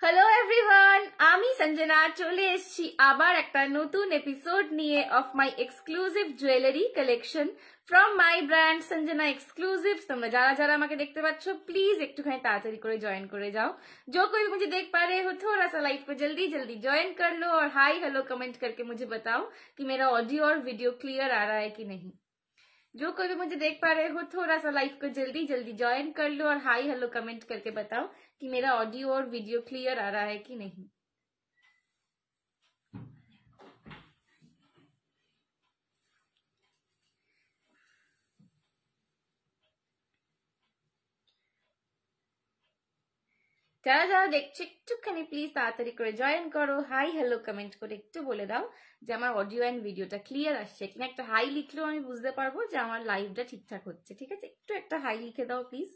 Hello everyone, আমি সঞ্জনা চলে এসেছি আবার একটা নতুন এপিসোড নিয়ে of my exclusive jewellery collection from my brand Sanjana exclusive. তোমরা যারা যারা আমাকে দেখতে পাচ্ছ प्लीज একটুখানি তাড়াতাড়ি করে জয়েন করে যাও। जो कोई भी मुझे देख पा रहे हो थोड़ा सा लाइव पे जल्दी जल्दी ज्वाइन कर लो और हाई हेलो कमेंट करके मुझे बताओ कि मेरा ऑडियो और वीडियो क्लियर आ रहा है कि नहीं। जो कोई भी मुझे देख पा रहे हो थोड़ा सा लाइव को जल्दी जल्दी ज्वाइन कर लो और हाई हेलो कमेंट करके बताओ कि मेरा ऑडियो और वीडियो क्लियर आ रहा है कि नहीं। যারা যারা দেখছো একটুখানি প্লিজ তাড়াতাড়ি করে জয়েন করো, হাই হ্যালো কমেন্ট করে একটু বলে দাও যে আমার অডিও এন্ড ভিডিওটা ক্লিয়ার আসছে কিনা। একটা হাই লিখলেও আমি বুঝতে পারবো যে আমার লাইভটা ঠিকঠাক হচ্ছে। ঠিক আছে, একটু একটা হাই লিখে দাও প্লিজ।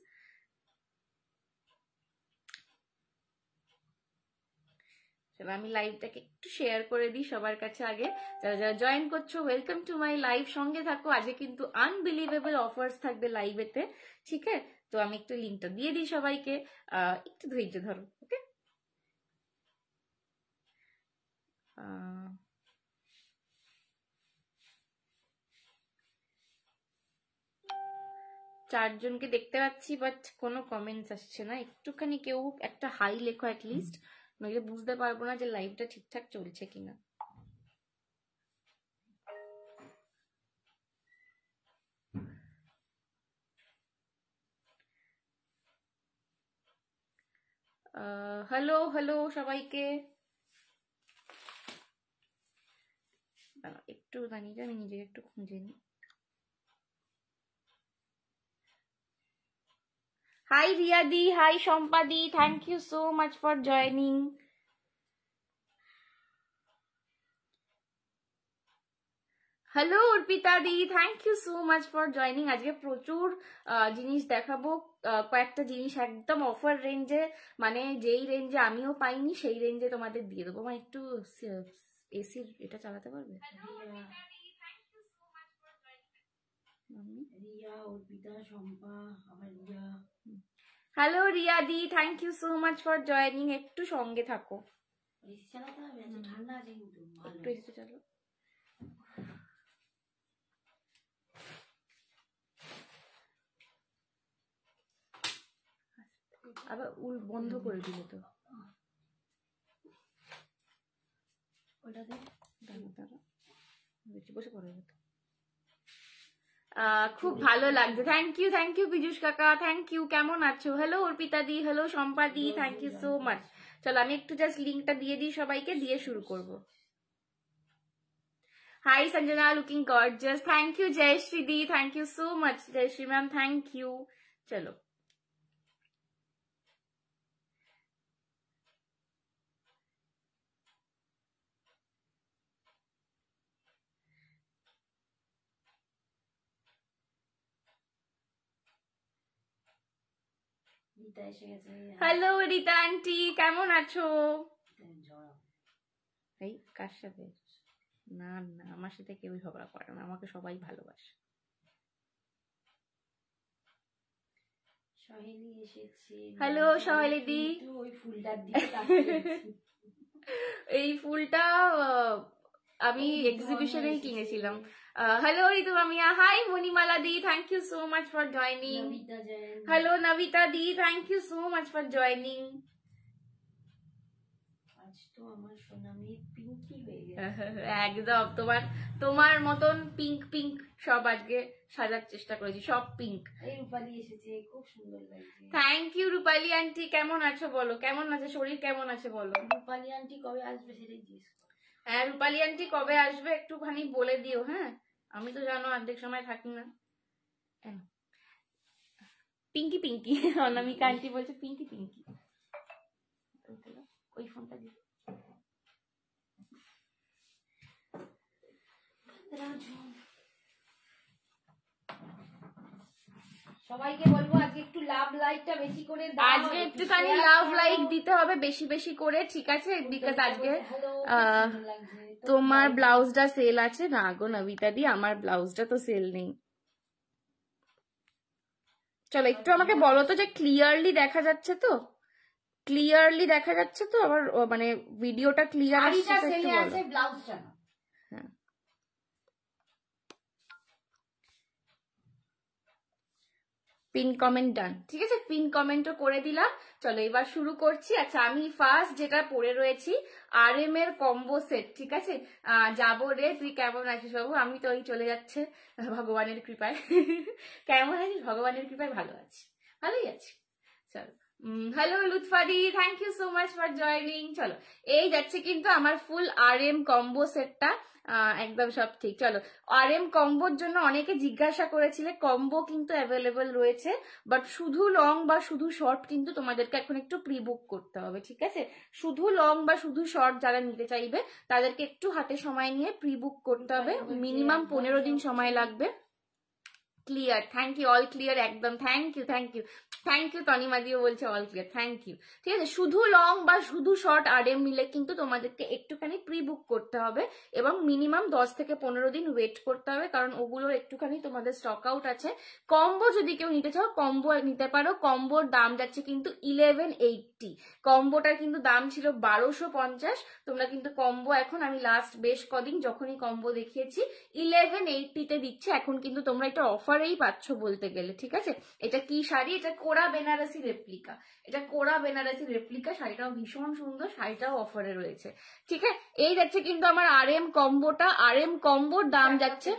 চলো আমি লাইভটাকে একটু শেয়ার করে দিই সবার কাছে। আগে যারা যারা জয়েন করছো ওয়েলকাম টু মাই লাইভ, সঙ্গে থাকো। আজকে কিন্তু আনবিলিভেবল অফার্স থাকবে লাইভেতে, ঠিক আছে? তো আমি একটু লিঙ্কটা দিয়ে দিই সবাইকে, একটু ধৈর্য ধরো। ওকে, চারজনকে দেখতে পাচ্ছি বাট কোনো কমেন্টস আসছে না। একটুখানি কেউ একটা হাই লেখো অ্যাটলিস্ট, নইলে বুঝতে পারবো না যে লাইভটা ঠিকঠাক চলছে কিনা। হ্যালো হ্যালো সবাইকে, একটু দাঁড়িয়ে আমি নিজেকে একটু খুঁজে নিই। হাই রিয়া দি, হাই শম্পা দি, thank you so much for joining. Hello Arpita দি, thank you so much for joining. আজকে প্রচুর জিনিস দেখাবো, কয়েকটা জিনিস একদম অফার রেঞ্জে, মানে যেই রেঞ্জে আমিও পাইনি সেই রেঞ্জে তোমাদের দিয়ে দেবো। মানে একটু এসির এটা চালাতে পারবে? হ্যালো রিয়া দি, thank you so much for joining. একটু সঙ্গে থাকো, একটু এসে চালো। আবার উল বন্ধ করে দিল তো, বসে পড়ে যেত। খুব ভালো লাগছে, থ্যাংক ইউ পীযুষ কাকা, থ্যাংক ইউ। কেমন আছো? হ্যালো অর্পিতা দি, হ্যালো শম্পা দি, থ্যাংক ইউ সো মাচ। চলো আমি একটু জাস্ট লিঙ্কটা দিয়ে দিই সবাইকে, দিয়ে শুরু করব। Hi Sanjana, looking gorgeous, thank you Jayashree দি, thank you so much Jayashree ma'am, thank you. চলো হ্যালো রিতা আন্টি, কেমন আছো? এই কার সাথে? না না, আমার সাথে কেউ ঝগড়া করে না, আমাকে সবাই ভালোবাসে। হ্যালো সহেলি দি, এই ফুলটা আমি এক্সিবিশনে কিনেছিলাম। হ্যালো ঋতু মামিয়া, হাই মণিমালা দি, thank you so much for joining. Hello Nabita দি, thank you so much for joining. একদম তোমার মতন পিঙ্ক পিঙ্ক সব আজকে সাজার চেষ্টা করেছি, সব পিঙ্ক। রূপালি এসেছে, খুব সুন্দর লাগছে। থ্যাংক ইউ রূপালি আন্টি, কেমন আছো বলো? কেমন আছে শরীর, কেমন আছে বলো? রূপালি আন্টি কবে আসবে সেটাই জিজ্ঞেস করো। হ্যাঁ রূপালি আন্টি কবে আসবে একটুখানি বলে দিও। হ্যাঁ আমি তো জানো অর্ধেক সময় থাকি না। পিঙ্কি পিঙ্কি, অনামিকা আন্টি বলছে পিঙ্কি পিঙ্কি। ওই ফোনটা দিই। সবাইকে বলবো আজকে একটু লাভ লাইকটা বেশি করে দাও, আজকে একটুখানি লাভ লাইক দিতে হবে বেশি বেশি করে, ঠিক আছে? বিকজ আজকে তোমার ব্লাউজটা সেল আছে না গো নবিতা দি, আমার ব্লাউজটা তো সেল নেই। চলো একটু আমাকে বলো তো যে ক্লিয়ারলি দেখা যাচ্ছে তো? ক্লিয়ারলি দেখা যাচ্ছে তো? আবার মানে ভিডিওটা ক্লিয়ার শাড়িটা সেলে আছে, ব্লাউজটা না। হ্যাঁ, পিন কমেন্ট ডান, ঠিক আছে, পিন কমেন্টও করে দিলাম। চলো এবার শুরু করছি। আচ্ছা, আমি ফার্স্ট যেটা পরে রয়েছি RM এর কম্বো সেট, ঠিক আছে। যাবো রে, তুই কেমন আছিস বাবু? আমি তো ওই চলে যাচ্ছে ভগবানের কৃপায়। কেমন আছিস? ভগবানের কৃপায় ভালো আছি, ভালোই আছি। চলো, হ্যালো লুৎফাদি, thank you so much for joining. চলো, এই যাচ্ছে কিন্তু আমার ফুল RM কম্বো সেটটা, একদম সব ঠিক। চলো, RM কম্বোর জন্য অনেকে জিজ্ঞাসা করেছিলে, কম্বো কিন্তু অ্যাভেলেবল রয়েছে, বাট শুধু লং বা শুধু শর্ট কিন্তু তোমাদেরকে এখন একটু প্রি বুক করতে হবে, ঠিক আছে। শুধু লং বা শুধু শর্ট যারা নিতে চাইবে তাদেরকে একটু হাতে সময় নিয়ে প্রি বুক করতে হবে, মিনিমাম 15 দিন সময় লাগবে। Clear, thank you, all clear একদম, thank you thank you thank you. তনিমাদিও বলছে অল ক্লিয়ার, থ্যাংক ইউ। ঠিক আছে, শুধু লং বা শুধু শর্ট RM মিলে কিন্তু তোমাদেরকে একটুখানি প্রি বুক করতে হবে এবং মিনিমাম 10 থেকে 15 দিন ওয়েট করতে হবে, কারণ ওগুলোর একটুখানি তোমাদের স্টক আউট আছে। কম্বো যদি কেউ নিতে চাও কম্বো নিতে পারো। কম্বোর দাম যাচ্ছে কিন্তু 1180। কম্বোটার কিন্তু দাম ছিল 1250। তোমরা কিন্তু কম্বো এখন, আমি লাস্ট বেশ কদিন যখনই কম্বো দেখিয়েছি 1180 তে দিচ্ছে। এখন কিন্তু তোমরা এটা অফারেই পাচ্ছ বলতে গেলে, ঠিক আছে। এটা কি শাড়ি? এটা কোরা বেনারসি রেপ্লিকা, এটা কোরা বেনারসি রেপ্লিকা। শাড়িটাও ভীষণ সুন্দর, শাড়িটাও অফারে রয়েছে, ঠিক আছে। এই যাচ্ছে কিন্তু আমার RM কম্বোটা। RM কম্বোর দাম যাচ্ছে,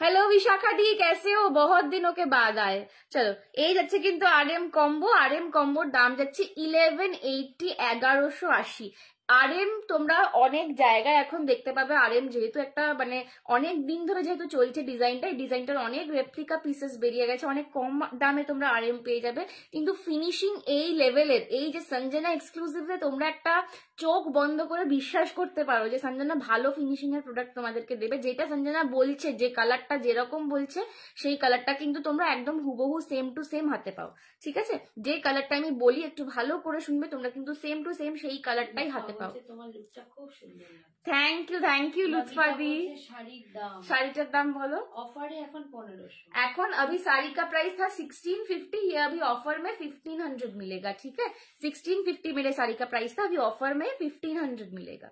हेलो विशाखा दी, कैसे हो? बहुत दिनों के बाद आए। चलो, এই যাচ্ছে কিন্তু RM কম্বো। RM কম্বোর দাম যাচ্ছে 1180, 1180। RM তোমরা অনেক জায়গায় এখন দেখতে পাবে। RM যেহেতু একটা মানে অনেক দিন ধরে যেহেতু চলছে ডিজাইনটা, এই ডিজাইনটার অনেক রেপ্লিকা পিসেস বেরিয়ে গেছে, অনেক কম দামে তোমরা RM পেয়ে যাবে। কিন্তু ফিনিশিং এই লেভেলের, এই যে সঞ্জনা এক্সক্লুসিভে তোমরা একটা চোখ বন্ধ করে বিশ্বাস করতে পারো যে সঞ্জনা ভালো ফিনিশিং এর প্রোডাক্ট তোমাদেরকে দেবে। যেটা সঞ্জনা বলছে, যে কালারটা যেরকম বলছে সেই কালারটা কিন্তু তোমরা একদম হুবহু সেম টু সেম হাতে পাও, ঠিক আছে। যে কালারটা আমি বলি একটু ভালো করে শুনবে, তোমরা কিন্তু সেম টু সেম সেই কালারটাই হাতে পাও। তোমার লুকটা খুব সুন্দর। থ্যাংক ইউ লুৎফাদি। শাড়িটার দাম বলো। ऑफर है এখন 1500। এখন अभी साड़ी का प्राइस था 1650, ये अभी ऑफर में 1500 मिलेगा, ठीक है। 1650 मेरे साड़ी का प्राइस था, अभी ऑफर में 1500 मिलेगा।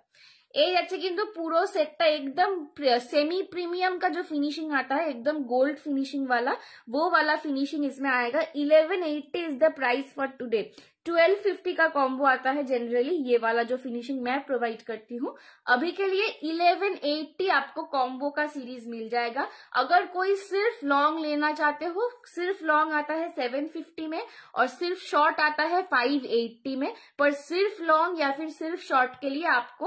এই যাচ্ছে কিন্তু পুরো সেটটা একদম सेमी प्रीमियम का जो फिनिशिंग आता है, एकदम गोल्ड फिनिशिंग वाला, वो वाला फिनिशिंग इसमें आएगा। 1180 is the price for today. 1250 का कॉम्बो आता है जनरली, ये वाला जो फिनिशिंग मैं प्रोवाइड करती हूँ। अभी के लिए 1180 आपको कॉम्बो का सीरीज मिल जाएगा। अगर कोई सिर्फ लॉन्ग लेना चाहते हो, सिर्फ लॉन्ग आता है 750 में और सिर्फ शॉर्ट आता है 580 में, पर सिर्फ लॉन्ग या फिर सिर्फ शॉर्ट के लिए आपको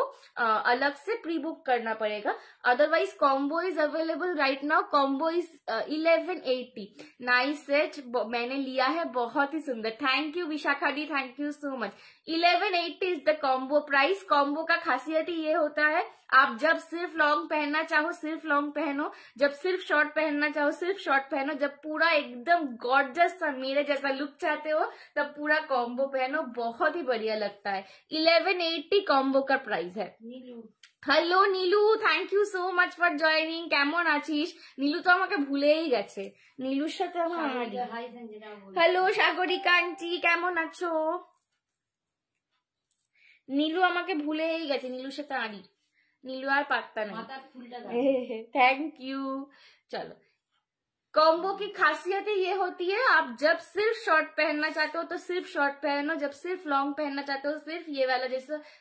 अलग से प्री बुक करना पड़ेगा। Otherwise combo is available right now. Combo is 1180। Nice set, मैंने लिया है, बहुत ही सुंदर। Thank you Vishakha the, thank you so much. 1180 is the combo price. Combo का खासियत ही ये होता है, आप जब सिर्फ लॉन्ग पहनना चाहो सिर्फ लॉन्ग पहनो, जब सिर्फ शॉर्ट पहनना चाहो सिर्फ शॉर्ट पहनो, जब पूरा एकदम गॉर्जस सा मेरे जैसा लुक चाहते हो तब पूरा कॉम्बो पहनो, बहुत ही बढ़िया लगता है। 1180 कॉम्बो का प्राइस है। Hello Nilu, thank you so much for joining. কেমন আছিস? নীলু তো আমাকে ভুলেই গেছে, নীলুর সাথে আমার। হ্যালো সাগরিকা আন্টি, কেমন আছো? নীলু আমাকে ভুলেই গেছে, নীলুর সাথে আড়ি, নীলু আর পাত্তা নেই। Thank you. चलो, कॉम्बो की खासियत ये होती है, आप जब सिर्फ शॉर्ट पहनना चाहते हो तो सिर्फ शॉर्ट पहनो, जब सिर्फ लॉन्ग पहनना चाहते हो सिर्फ ये वाला,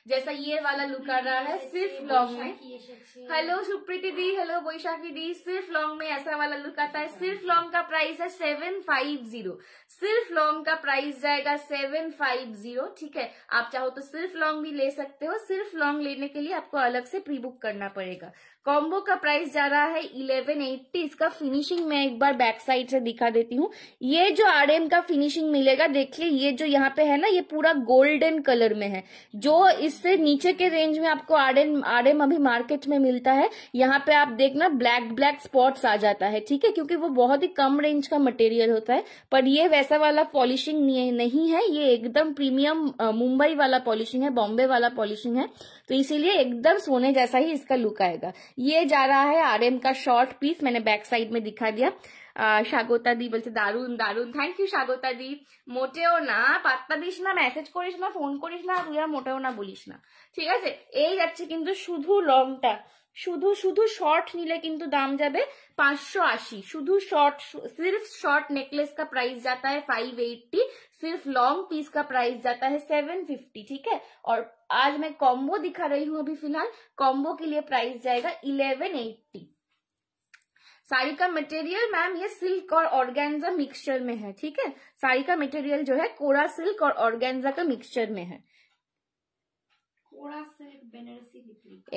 जैसा ये वाला लुक आ रहा है सिर्फ लॉन्ग में। हेलो सुप्रीति दी, हेलो बैशाखी दी। सिर्फ लॉन्ग में ऐसा वाला लुक आता है। सिर्फ लॉन्ग का प्राइस है 750। सिर्फ लॉन्ग का प्राइस जाएगा 750, ठीक है। आप चाहो तो सिर्फ लॉन्ग भी ले सकते हो। सिर्फ लॉन्ग लेने के लिए आपको अलग से प्री बुक करना पड़ेगा। कॉम्बो का प्राइस जा रहा है 1180। इसका फिनिशिंग मैं एक बार बैक साइड से दिखा देती हूँ। ये जो RM का फिनिशिंग मिलेगा, देखिए ये जो यहाँ पे है ना, ये पूरा गोल्डन कलर में है। जो इससे नीचे के रेंज में आपको RM अभी मार्केट में मिलता है, यहाँ पे आप देखना ब्लैक स्पॉट्स आ जाता है, ठीक है, क्योंकि वो बहुत ही कम रेंज का मटेरियल होता है। पर ये वैसा वाला पॉलिशिंग नहीं है, ये एकदम प्रीमियम मुंबई वाला पॉलिशिंग है, बॉम्बे वाला पॉलिशिंग है। तो तो इसीलिए एकदम सोने जैसा ही इसका लुक आएगा। ये जा रहा है RM का शॉर्ट पीस, मैंने बैक साइड में दिखा दिया। স্বাগতা দি বলছে দারুন দারুন, থ্যাংক ইউ স্বাগতা দি। মোটেও না, পাত্তা দিস না, মেসেজ করিস না, ফোন করিস না, তুই আর মোটেও না বলিস না, ঠিক আছে। এই যাচ্ছে কিন্তু শুধু লংটা, শুধু শুধু শর্ট নিলে কিন্তু দাম যাবে 580। শুধু शॉर्ट, सिर्फ शॉर्ट नेकलेस का प्राइस जाता है 580, सिर्फ लॉन्ग पीस का प्राइस जाता है 750, ठीक है। और आज मैं कॉम्बो दिखा रही हूँ अभी फिलहाल, कॉम्बो के लिए प्राइस जाएगा 1180। साड़ी का मटेरियल मैम ये सिल्क और ऑर्गेन्जा मिक्सचर में है, ठीक है। साड़ी का मटेरियल जो है कोरा सिल्क और ऑर्गेन्जा का मिक्सचर में है।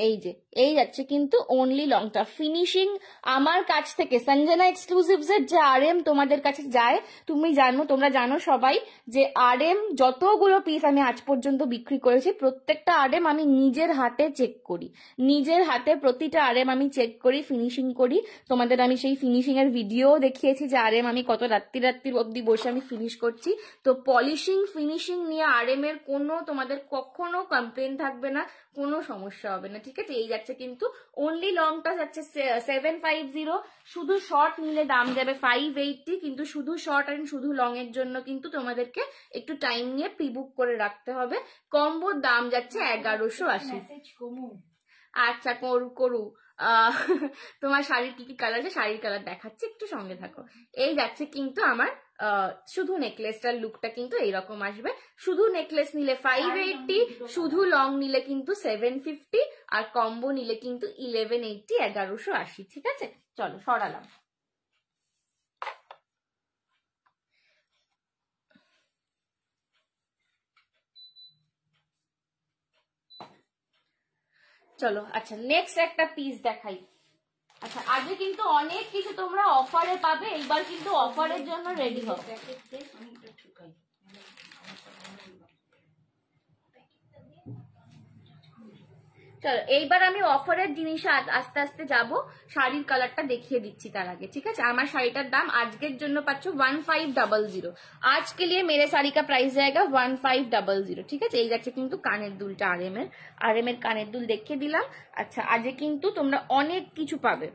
এই যে এই যাচ্ছে কিন্তু অনলি লংটা। ফিনিশিং আমার কাছ থেকে সঞ্জনা এক্সক্লুসিভস এর যে RM তোমাদের কাছে যায়, তুমি জানো, তোমরা জানো সবাই যে RM যতগুলো পিস আমি আজ পর্যন্ত বিক্রি করেছি প্রত্যেকটা RM আমি নিজের হাতে চেক করি, নিজের হাতে প্রতিটা RM আমি চেক করি, ফিনিশিং করি। তোমাদের আমি সেই ফিনিশিং এর ভিডিও দেখিয়েছি যে RM আমি কত রাত্রির অবধি বসে আমি ফিনিশ করছি। তো পলিশিং ফিনিশিং নিয়ে RM এর কোনো তোমাদের কখনো কমপ্লেন থাকবে না, কোনো সমস্যা হবে না, ঠিক আছে। এই যাচ্ছে কিন্তু অনলি লংটা যাচ্ছে 750, শুধু শর্ট নিলে দাম যাবে 580, কিন্তু শুধু শর্ট আর শুধু লং এর জন্য কিন্তু তোমাদেরকে একটু টাইম নিয়ে প্রি বুক করে রাখতে হবে। কম্বোর দাম যাচ্ছে 1180। আচ্ছা করু তোমার শাড়ির কি কি কালার আছে, শাড়ির কালার দেখাচ্ছি, একটু সঙ্গে থাকো। এই যাচ্ছে কিন্তু আমার শুধু নেকলেসটার লুকটা কিন্তু এইরকম আসবে। শুধু নেকলেস নিলে 580, শুধু লং নিলে কিন্তু 750, আর কম্বো নিলে কিন্তু 1180, 1180, ঠিক আছে। চলো সরালাম। চলো আচ্ছা নেক্সট একটা পিস দেখাই। আচ্ছা আগে কিন্তু অনেক কিছু তোমরা অফারে পাবে, এইবার কিন্তু অফারের জন্য রেডি হও। চলো এইবার আমি অফারের জিনিস আস্তে আস্তে যাব, শাড়ির কালারটা দেখিয়ে দিচ্ছি তার আগে, ঠিক আছে। আমার শাড়িটার দাম আজকের জন্য পাচ্ছ 1500। आज के लिए मेरे साड़ी का प्राइस जाएगा 1500, ঠিক আছে। এই যাচ্ছে কিন্তু কানের দুলটা RM এর কানের দুল দেখিয়ে দিলাম। আচ্ছা আজকে কিন্তু তোমরা অনেক কিছু পাবে।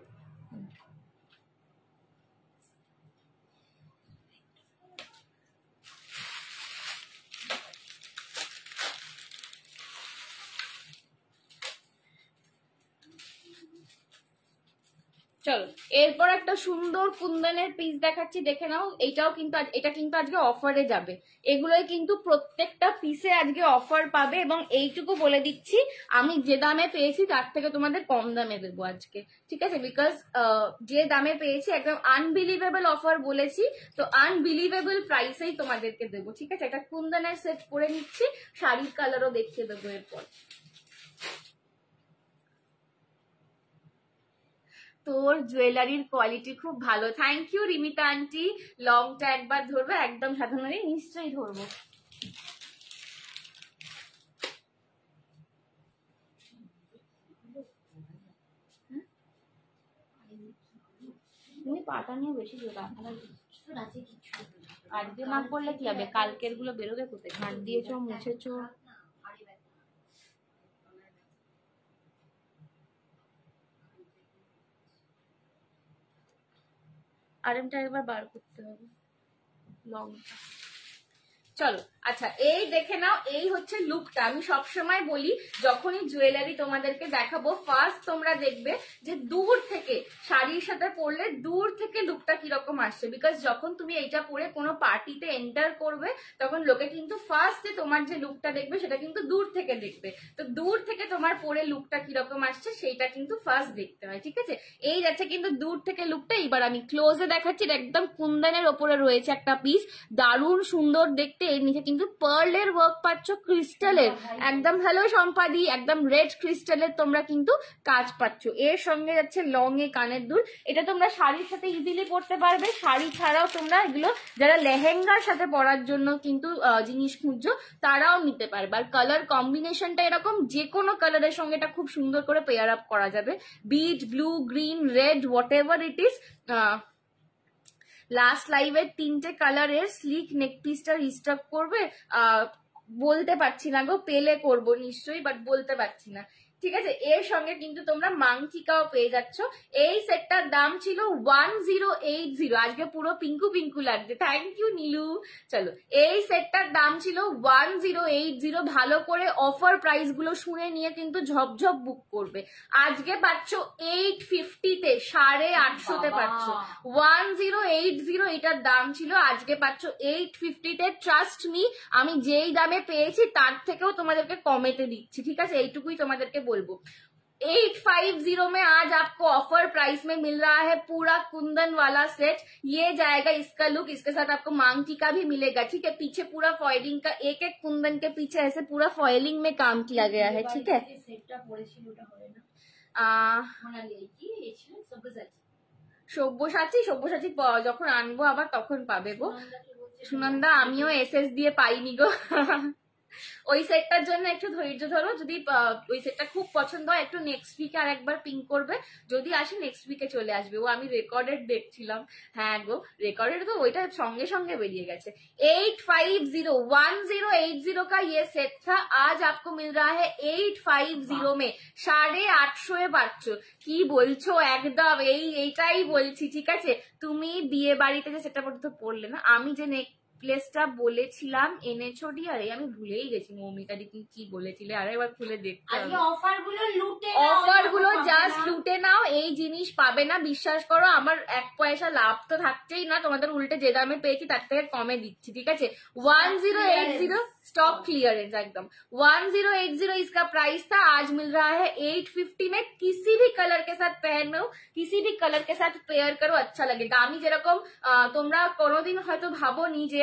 চলো এরপর একটা সুন্দর কুন্দনের পিস দেখাচ্ছি, দেখে নাও। এটাও কিন্তু এটা কিন্তু আজকে অফারে যাবে, এগুলোই কিন্তু প্রত্যেকটা পিসে আজকে অফার পাবে। এবং এইটুকু বলে দিচ্ছি আমি যে দামে পেয়েছি তার থেকে তোমাদের কম দামে দেবো আজকে, ঠিক আছে। বিকজ যে দামে পেয়েছি একদম আনবিলিভেবল অফার বলেছি, তো আনবিলিভেবল প্রাইসেই তোমাদেরকে দেবো, ঠিক আছে। একটা কুন্দনের সেট করে নিচ্ছি, শাড়ির কালারও দেখিয়ে দেবো এরপর। তোর জুয়েলারির কোয়ালিটি খুব ভালো, থ্যাংক ইউ রিমিতা আন্টি। লংটা একবার ধরবো, একদম সাধারণ, নিশ্চয়ই ধরবো। তুমি পাটা নিয়ে বেশি আজকে না করলে কি হবে, কালকের গুলো বেরোবে কোথায়? ঘাট দিয়েছো, মুছেছো। আরেমটা একবার বার করতে হবে লংটা। চলো আচ্ছা এই দেখে নাও, এই হচ্ছে লুকটা। আমি সবসময় বলি যখনই জুয়েলারি তোমাদেরকে দেখাবো ফার্স্ট তোমরা দেখবে যে দূর থেকে শাড়ির সাথে পরলে দূর থেকে লুকটা কিরকম আসছে। বিকজ যখন তুমি এইটা পরে কোনো পার্টিতে এন্টার করবে তখন লোকে কিন্তু ফার্স্টে তোমার যে লুকটা দেখবে সেটা কিন্তু দূর থেকে দেখবে। তো দূর থেকে তোমার পরে লুকটা কিরকম আসছে সেইটা কিন্তু ফার্স্ট দেখতে হয়, ঠিক আছে। এই যাচ্ছে কিন্তু দূর থেকে লুকটা। এবার আমি ক্লোজে দেখাচ্ছি, একদম কুন্দনের ওপরে রয়েছে একটা পিস, দারুণ সুন্দর দেখতে। এর নিচে কিন্তু পার্লের ওয়ার্ক পাচ্ছ, ক্রিস্টালের একদম হ্যালো সম্পাদি, একদম রেড ক্রিস্টালের তোমরা কিন্তু কাজ পাচ্ছ। এর সঙ্গে যাচ্ছে লং এ কানের দুল। এটা তোমরা শাড়ির সাথে ইজিলি পরতে পারবে, শাড়ি ছাড়াও তোমরা এগুলো যারা লেহেঙ্গার সাথে পরার জন্য কিন্তু জিনিস খুঁজছো তারাও নিতে পারবে। আর কালার কম্বিনেশনটা এরকম, যে কোনো কালারের সঙ্গে এটা খুব সুন্দর করে পেয়ার আপ করা যাবে। Beet, blue, green, red, whatever it is. Last লাইভের 3টে কালারের স্লিক নেক পিসটা রিস্টক করবে, বলতে পারছি না গো, পেলে করবো নিশ্চয়ই, বাট বলতে পারছি না। ঠিক আছে, এর সঙ্গে কিন্তু তোমরা মাংটিকাও পেয়ে যাচ্ছ। এই সেটটার দাম ছিল 1080। আজকে পুরো পিঙ্কু পিঙ্কু লাগছে, থ্যাংক ইউ নীলু। চলো, এই সেটটার দাম ছিল 1080। ভালো করে অফার প্রাইস গুলো শুনে নিয়ে কিন্তু ঝপঝপ বুক করবে। আজকে পাচ্ছ 850-তে, 850-তে পাচ্ছ। 1080 এটার দাম ছিল, আজকে পাচ্ছ 850-তে। ট্রাস্ট মি, আমি যেই দামে পেয়েছি তার থেকেও তোমাদেরকে কমেতে দিচ্ছি। ঠিক আছে, এইটুকুই তোমাদেরকে बोलबो। 850 में आज आपको ऑफर प्राइस में मिल रहा है पूरा कुंदन वाला सेट। ये जाएगा इसका लुक, इसके साथ आपको मांग टीका भी मिलेगा। ठीक है, पीछे पूरा फॉइलिंग का, एक एक कुंदन के पीछे ऐसे पूरा फॉइलिंग में काम किया गया है। ठीक है, সব্যসাচী যখন আনবো আবার তখন পাবে গো সুনন্দা। আমিও এসএস দিয়ে পাইনি গো। ওই সেটটার জন্য একটু ধৈর্য ধরো, যদি ওই সেটটা খুব পছন্দ হয় একটু নেক্সট উইকে আর একবার পিঙ্ক করবে, যদি আসে নেক্সট উইকে চলে আসবে। ও আমি রেকর্ডেড দেখছিলাম, হ্যাঁ গো রেকর্ডেড তো ওইটা সঙ্গে সঙ্গে বেরিয়ে গেছে। 1080 का ये सेट था, आज आपको मिल रहा है 850 में। 850 পাচ্ছ। কি বলছো, একদম এইটাই বলছি। ঠিক আছে, তুমি বিয়ে বাড়িতে যে সেটটা পড়লে না, আমি যে প্লেসটা বলেছিলাম এনেছো ডিয়ারে, আমি ভুলেই গেছি মৌমিতা দি কি বলেছিলে, আর একবার খুলে দেখতে হবে। অফারগুলো জাস্ট লুটে নাও, এই জিনিস পাবে না, বিশ্বাস করো। আমার 1 পয়সা লাভ তো থাকছেই না, তোমাদের উল্টে যে দামে পেয়েছি তার থেকে কমে দিচ্ছি। ঠিক আছে, 1080 स्टॉक क्लियरेंस एकदम 1080 इसका प्राइस था, आज मिल रहा है 850 में। किसी भी कलर के साथ पहनो, किसी भी कलर के साथ पेयर करो, अच्छा लगेगा। আমি যেরকম তোমরা কোনোদিন হয়তো ভাবোনি যে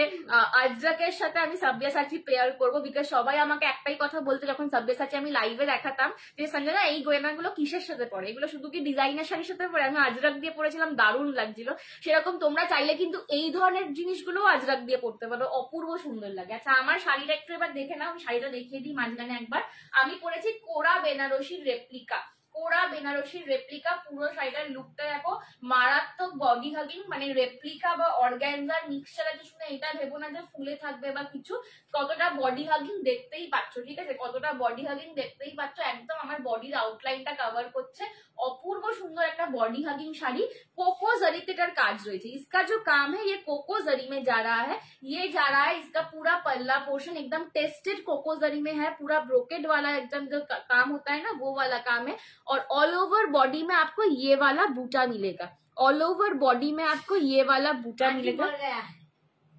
আজরাকের সাথে আমি সাব্যাসাচী পেয়ার করবো, বিকজ সবাই আমাকে একটাই কথা বলতো যখন সাব্যাসাচী আমি লাইভে দেখাতাম যে সঞ্জনা এই গয়নাগুলো কিসের সাথে পরে, এগুলো শুধু কি ডিজাইনার শাড়ির সাথে পরে? আমি আজরাক দিয়ে পরেছিলাম, দারুণ লাগছিল। সেরকম তোমরা চাইলে কিন্তু এই ধরনের জিনিসগুলো আজরাক দিয়ে পরতে পারো, অপূর্ব সুন্দর লাগে। আচ্ছা, আমার শাড়িটা একটু এবার দেখে নাও, আমি শাড়িটা দেখিয়ে দিই মাঝখানে একবার। আমি পরেছি কোরা বেনারসির রেপ্লিকা, কোরা বেনারসির রেপ্লিকা। পুরো শাড়িটার লুকটা দেখো, মারাত্মক বডি হাগিং, মানে রেপ্লিকা বা অর্গানজার মিক্সচার আছে শুনে এটা ভেবো না যে ফুলে থাকবে বা কিছু। কতটা বডি হাগিং দেখতেই পাচ্ছ। ঠিক আছে, কতটা বডি হাগিং দেখতেই পাচ্ছ, একদম আমার বডির আউটলাইনটা কভার করছে। অপূর্ব সুন্দর একটা বডি হাগিং শাড়ি, कोको जरी এটার কাজ রয়েছে। इसका जो काम है ये कोको जरी में जा रहा है, ये जा रहा है। इसका पूरा पल्ला पोर्शन एकदम टेस्टेड कोको जरी में है, पूरा ब्रोकेड वाला एकदम जो काम होता है ना वो वाला काम है। और ऑल ओवर बॉडी में आपको ये वाला बूटा मिलेगा, ऑल ओवर बॉडी में आपको ये वाला बूटा मिलेगा।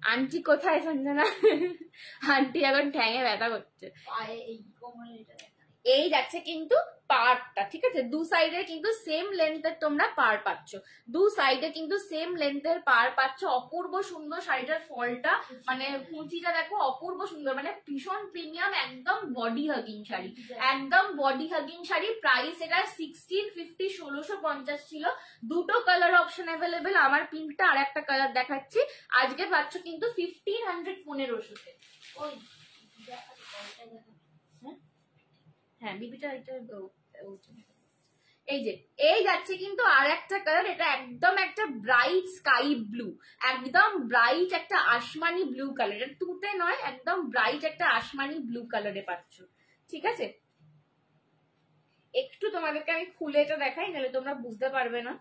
आंटी কোথায় সঞ্জনা? আন্টি এখন ঠ্যাঙে ব্যথা করছে। এই যাচ্ছে কিন্তু পার্টটা। ঠিক আছে, দু সাইডে কিন্তু সেম লেন্থের তোমরা পার পাচ্ছ, দু সাইডে কিন্তু সেম লেন্থের পার পাচ্ছ। অপূর্ব সুন্দর শাড়িটার ফলটা, মানে কুচিটা দেখো অপূর্ব সুন্দর, মানে ভীষণ প্রিমিয়াম, একদম বডি হাগিং শাড়ি, একদম বডি হাগিং শাড়ি। প্রাইস এটা 1650, 1650 ছিল। দুটো কালার অপশন অ্যাভেলেবেল, আমার পিঙ্কটা আর একটা কালার দেখাচ্ছি। আজকে পাচ্ছ কিন্তু 1500 1500-তে। হ্যাঁ বিবিটা এটা এই যে এই যাচ্ছে কিন্তু আর একটা কালার, এটা একদম একটা ব্রাইট স্কাই ব্লু, একদম ব্রাইট একটা আসমানি ব্লু কালার। এটা তুতে নয়, একদম ব্রাইট একটা আসমানি ব্লু কালারে পাচ্ছ। ঠিক আছে, একটু তোমাদেরকে আমি খুলে এটা দেখাই, নাহলে তোমরা বুঝতে পারবে না।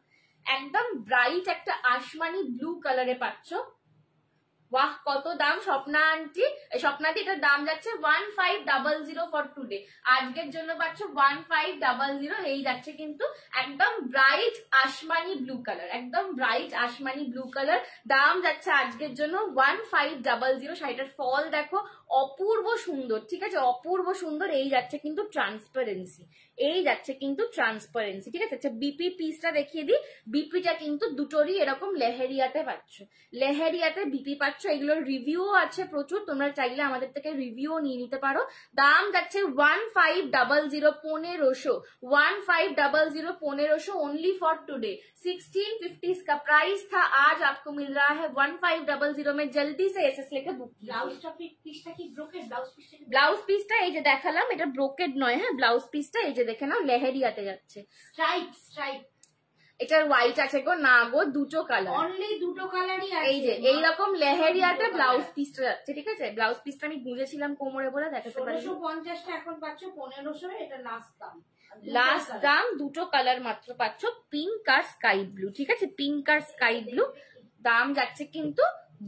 একদম ব্রাইট একটা আসমানি ব্লু কালারে পাচ্ছ। বাহ, কত দাম স্বপ্না আন্টি, স্বপ্নাদি এটার দাম যাচ্ছে 1500 ফর টুডে। আজকের জন্য পাচ্ছ 1500। এই যাচ্ছে কিন্তু একদম ব্রাইট আসমানি ব্লু কালার, একদম ব্রাইট আসমানি ব্লু কালার। দাম যাচ্ছে আজকের জন্য 1500। শাড়িটার ফল দেখো অপূর্ব সুন্দর। ঠিক আছে, অপূর্ব সুন্দর। এই যাচ্ছে কিন্তু ট্রান্সপারেন্সি, এই যাচ্ছে কিন্তু ট্রান্সপারেন্সি। ঠিক আছে, আচ্ছা বিপি পিসটা দেখিয়ে দিই। বিপিটা কিন্তু দুটোরই এরকম লেহেরিয়াতে পাচ্ছ, লেহেরিয়াতে বিপি পাচ্ছ। এগুলোর রিভিউ আছে প্রচুর, তোমরা চাইলে আমাদের থেকে রিভিউ নিয়ে নিতে পারো। দাম যাচ্ছে 1500, 1500 ओनली फॉर टुडे। 1650 का प्राइस था, आज आपको मिल रहा है 1500 में। जल्दी से एसएस लेके बुक कीजिए। ব্লাউজ পিসটা এই যে দেখালাম, এটা ব্রোকেড নয়, হ্যাঁ ব্লাউজ পিসটা এই যে দেখে নাও লেহেরিয়াতে যাচ্ছে। স্ট্রাইপ স্ট্রাইপ এটার হোয়াইট আছে গো, না গো দুটো কালার, অনলি দুটো কালারই আছে। এই যে এইরকম লেহেরিয়াতে ব্লাউজ পিসটা যাচ্ছে, ঠিক আছে? ব্লাউজ পিসটা আমি গুঁজেছিলাম কোমরে বলে দেখাতে পারি। 1650 এখন পাচ্ছ 1500, এটা লাস্ট দাম। লাস্ট দাম, দুটো কালার মাত্র পাচ্ছ, পিঙ্ক আর স্কাই ব্লু, ঠিক আছে? পিঙ্ক আর স্কাই ব্লু। দাম যাচ্ছে কিন্তু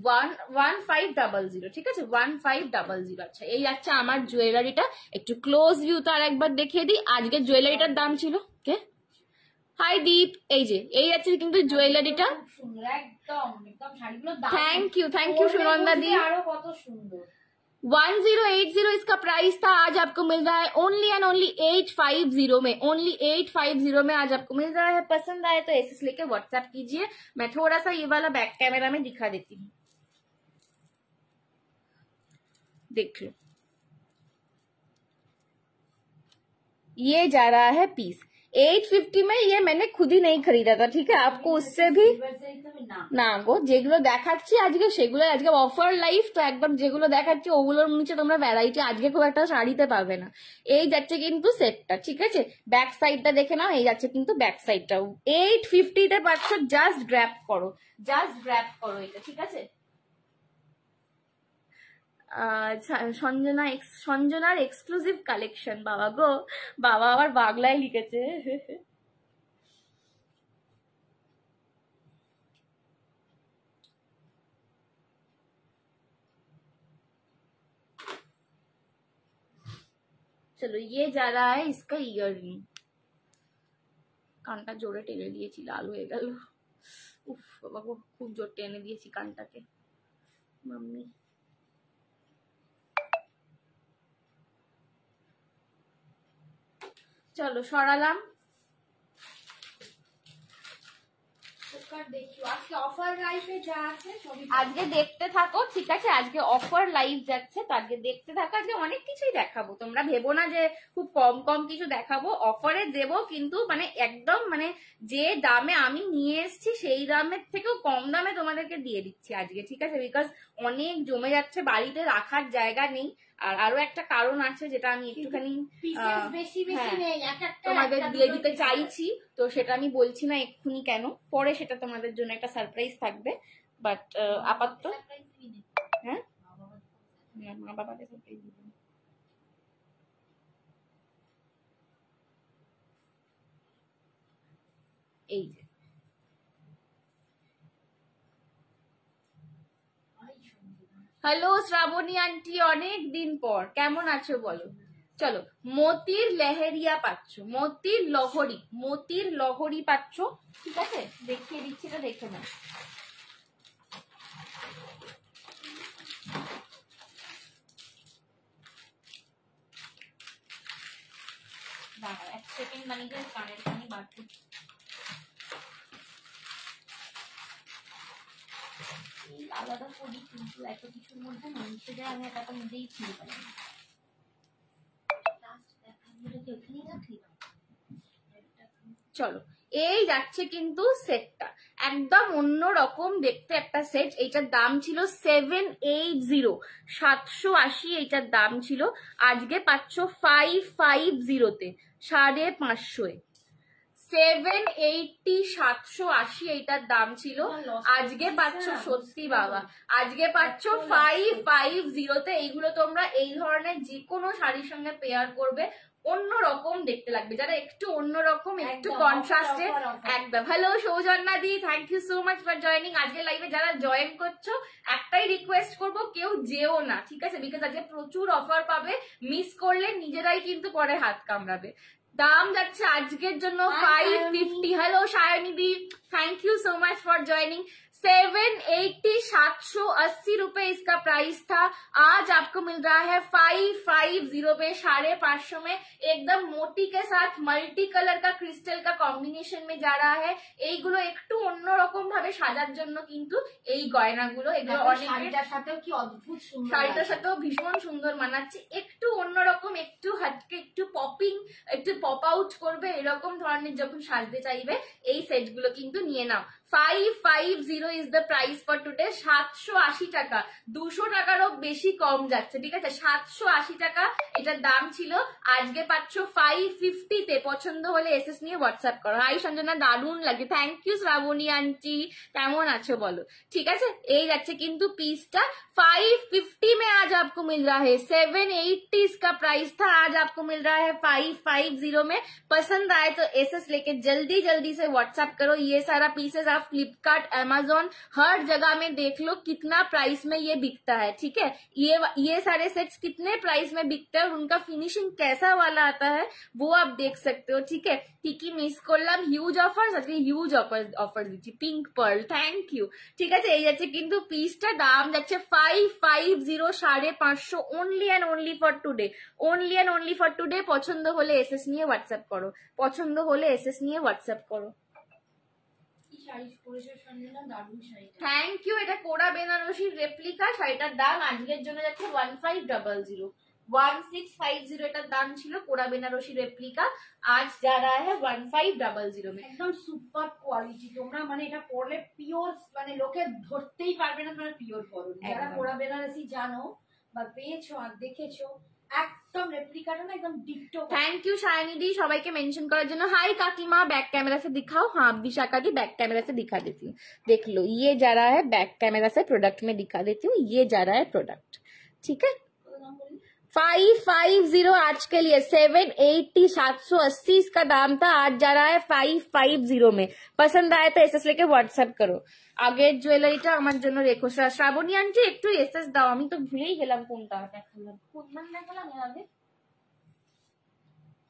1500, ঠিক আছে? 1500। আচ্ছা, এই যাচ্ছে আমার জুয়েলারিটা। একটু ক্লোজ ভিউ তো আর একবার দেখিয়ে দিই। আজকে জুয়েলারিটার দাম ছিল, কে? হাই দীপ। এই যে এই যাচ্ছে কিন্তু জুয়েলারিটা, সুন্দর একদম একদম শাড়িগুলো। থ্যাংক ইউ সুনন্দা दी। আরো কত সুন্দর। 1080 इसका प्राइस था, आज आपको मिल रहा है ओनली एंड ओनली 850 में, ओनली 850 में आज आपको मिल रहा है। पसंद आए तो एसएस लेके व्हाट्सएप कीजिए। मैं थोड़ा सा ये वाला बैक कैमरा में दिखा देती हूँ, देख लो। ये जा रहा है पीस 850 में। ये मैंने खुद ही नहीं खरीदा था, ठीक है? आपको उससे भी না গো, যেগুলো দেখাচ্ছি আজকে সেগুলো আজকে অফার লাইফ, তো একদম যেগুলো দেখাচ্ছি ওগুলোর নিচে তোমরা ভ্যারাইটি আজকে খুব একটা শাড়িতে পাবে না। এই যাচ্ছে কিন্তু সেটটা, ঠিক আছে? ব্যাক সাইডটা দেখে নাও, এই যাচ্ছে কিন্তু ব্যাক সাইডটাও 850 তে পাচ্ছ। জাস্ট গ্র্যাব করো, জাস্ট গ্র্যাব করো এটা, ঠিক আছে? সঞ্জনার এক্সক্লুসিভ কালেকশন। বাবা গো, বাবা আবার বাংলায় লিখেছে। চলো, ये जा रहा है इसका ইয়াররিং। কানটা জোরে টেনে দিয়েছি, লাল হয়ে গেল। উফ বাবা গো, খুব জোর টেনে দিয়েছি কানটাকে। মাম্মি চলো সরালাম। আজকে দেখতে থাকো, ঠিক আছে? আজকে অফার লাইভ যাচ্ছে, তো আজকে দেখতে থাকো। আজকে অনেক কিছুই দেখাবো, তোমরা ভেবো না যে খুব কম কম কিছু দেখাবো। অফারে দেবো কিন্তু মানে একদম মানে যে দামে আমি নিয়ে এসেছি সেই দামের থেকেও কম দামে তোমাদেরকে দিয়ে দিচ্ছি আজকে, ঠিক আছে? বিকজ অনেক জমে যাচ্ছে, বাড়িতে রাখার জায়গা নেই। আর আরো একটা কারণ আছে যেটা আমি একটুখানি তোমাদের দিয়ে দিতে চাইছি, তো সেটা আমি বলছি না এক্ষুনি কেন, পরে সেটা তোমাদের জন্য একটা সারপ্রাইজ থাকবে। বাট আপাতত হ্যাঁ, মা বাবাকে সারপ্রাইজ দিবেন। এই যে হ্যালো শ্রাবণী আন্টি, অনেক দিন পর, কেমন আছো বলো? চলো, মতির লেহেরিয়া পাচ্ছ, মতির লহরি পাচ্ছ, ঠিক আছে? দেখিয়ে দিচ্ছি, এটা দেখে নাও। দাঁড়াও এক সেকেন্ড, মানে কানের পানি বার করছি। আলাদা করি কিন্তু এত কিছুর মধ্যে মিশে যায়, আমি এটা নিজেই ছিঁড়ে পারি। চলো, এই যাচ্ছে কিন্তু সেটটা, একদম অন্যরকম দেখতে একটা সেট। এইটার দাম ছিল 780, 780 এইটার দাম ছিল। আজকে পাচ্ছ 550-তে, 550 780, 780 এইটার দাম ছিল। আজকে পাচ্ছ, সত্যি বাবা, আজকে পাচ্ছ 550-তে। এইগুলো তোমরা এই ধরনের যে কোনো শাড়ির সঙ্গে পেয়ার করবে, অন্যরকম দেখতে লাগবে। যারা একটু অন্যরকম, একটু কন্ট্রাস্টে, একদম। হ্যালো সৌজন্যা দি, thank you so much for joining. আজকে লাইভে যারা জয়েন করছো, একটাই রিকোয়েস্ট করবো, কেউ যেও না, ঠিক আছে? বিকজ আজকে প্রচুর অফার পাবে, মিস করলে নিজেরাই কিন্তু পরে হাত কামড়াবে। দাম যাচ্ছে আজকের জন্য 550। Hello shiny the, thank you so much for joining. 780, 780 रुपए इसका प्राइस था। आज आपको मिल रहा है 550 पे, 550 में। एकदम मोटी के साथ मल्टी कलर का क्रिस्टल का कॉम्बिनेशन में जा रहा है। এইগুলো একটু অন্যরকম অন্যরকম ভাবে সাজার জন্য কিন্তু এই গয়নাগুলো, এগুলো অনেক শাড়িটার সাথেও কি অদ্ভুত সুন্দর, শাড়িটার সাথেও ভীষণ সুন্দর মানাচ্ছে, একটু অন্যরকম, একটু হাটকে, একটু পপিং, একটু পপ আউট করবে এরকম ধরনের যখন সাজতে চাইবে এই সেটগুলো কিন্তু নিয়ে নাও। 550 is the price for today. 780 টাকা, 200 টাকারও বেশি কম যাচ্ছে, ঠিক আছে? 780 টাকা এটার দাম ছিল, আজকে পাচ্ছ 550 তে। পছন্দ হলে এসএস নিয়ে হোয়াটসঅ্যাপ করো। হাই সঞ্জনা, দারুণ লাগে, থ্যাংক ইউ শ্রাবণী আন্টি, কেমন আছো বলো? ঠিক আছে, এই যাচ্ছে কিন্তু পিসটা 550 में आज आपको मिल रहा है। 780 इसका प्राइस था, आज आपको मिल रहा है 550 में। पसंद आए तो एसएस लेके जल्दी जल्दी से व्हाट्सएप करो। ये सारा पीसेस आप फ्लिपकार्ट, अमेजोन, हर जगह में देख लो कितना प्राइस में ये बिकता है, ठीक है? ये सारे सेट्स कितने प्राइस में बिकते हैं और उनका फिनिशिंग कैसा वाला आता है वो आप देख सकते हो, ठीक है? টিকি মিস করলাম, হিউজ অফার্স আজকে, হিউজ অফার দিচ্ছি। Pink pearl, thank you. ঠিক আছে, এই যাচ্ছে কিন্তু পিসটা, দাম যাচ্ছে 550, 550 only and only for today, only and only for today. পছন্দ হলে এসএস নিয়ে হোয়াটসঅ্যাপ করো, পছন্দ হলে এসএস নিয়ে হোয়াটসঅ্যাপ করো। Thank you. এটা কোরা বেনারসির রেপ্লিকা, শাড়িটার দাম আজকের জন্য যাচ্ছে 1500, 1650 এটার দাম ছিল। কোরা বেনারসি রেপ্লিকা আজ যা রা है 1500 में। একদম সুপার কোয়ালিটি। তোমরা মানে এটা পরলে পিওর, মানে লোকে ধরতেই পারবে না তোমরা পিওর পরো। যারা কোরা বেনারসি জানো বা পেয়েছো আর দেখেছো, একদম রেপ্লিকাটা না, একদম ডিক্টো। थैंक यू शायनी दी, সবাইকে মেंशन করার জন্য। हाय काकीमा, बैक कैमरा से दिखाओ। हाँ विशाखा दी, बैक कैमरा से दिखा देती हूँ, देख लो। ये जा रहा है बैक कैमरा से, प्रोडक्ट में दिखा देती हूँ, ये जा रहा है प्रोडक्ट, ठीक है? 550 आज के लिए, 780, 780 इसका दाम था, आज जा रहा है 550 में। पसंद आए तो एसएस लेके व्हाट्सएप करो। আগের জুয়েলারিটা আমার জন্য রেখো। শ্রাবণী আন্টি একটু এসএস দাও, আমি তো ভুলেই গেলাম কোনটা দেখালাম। কোনটা দেখালাম আগে,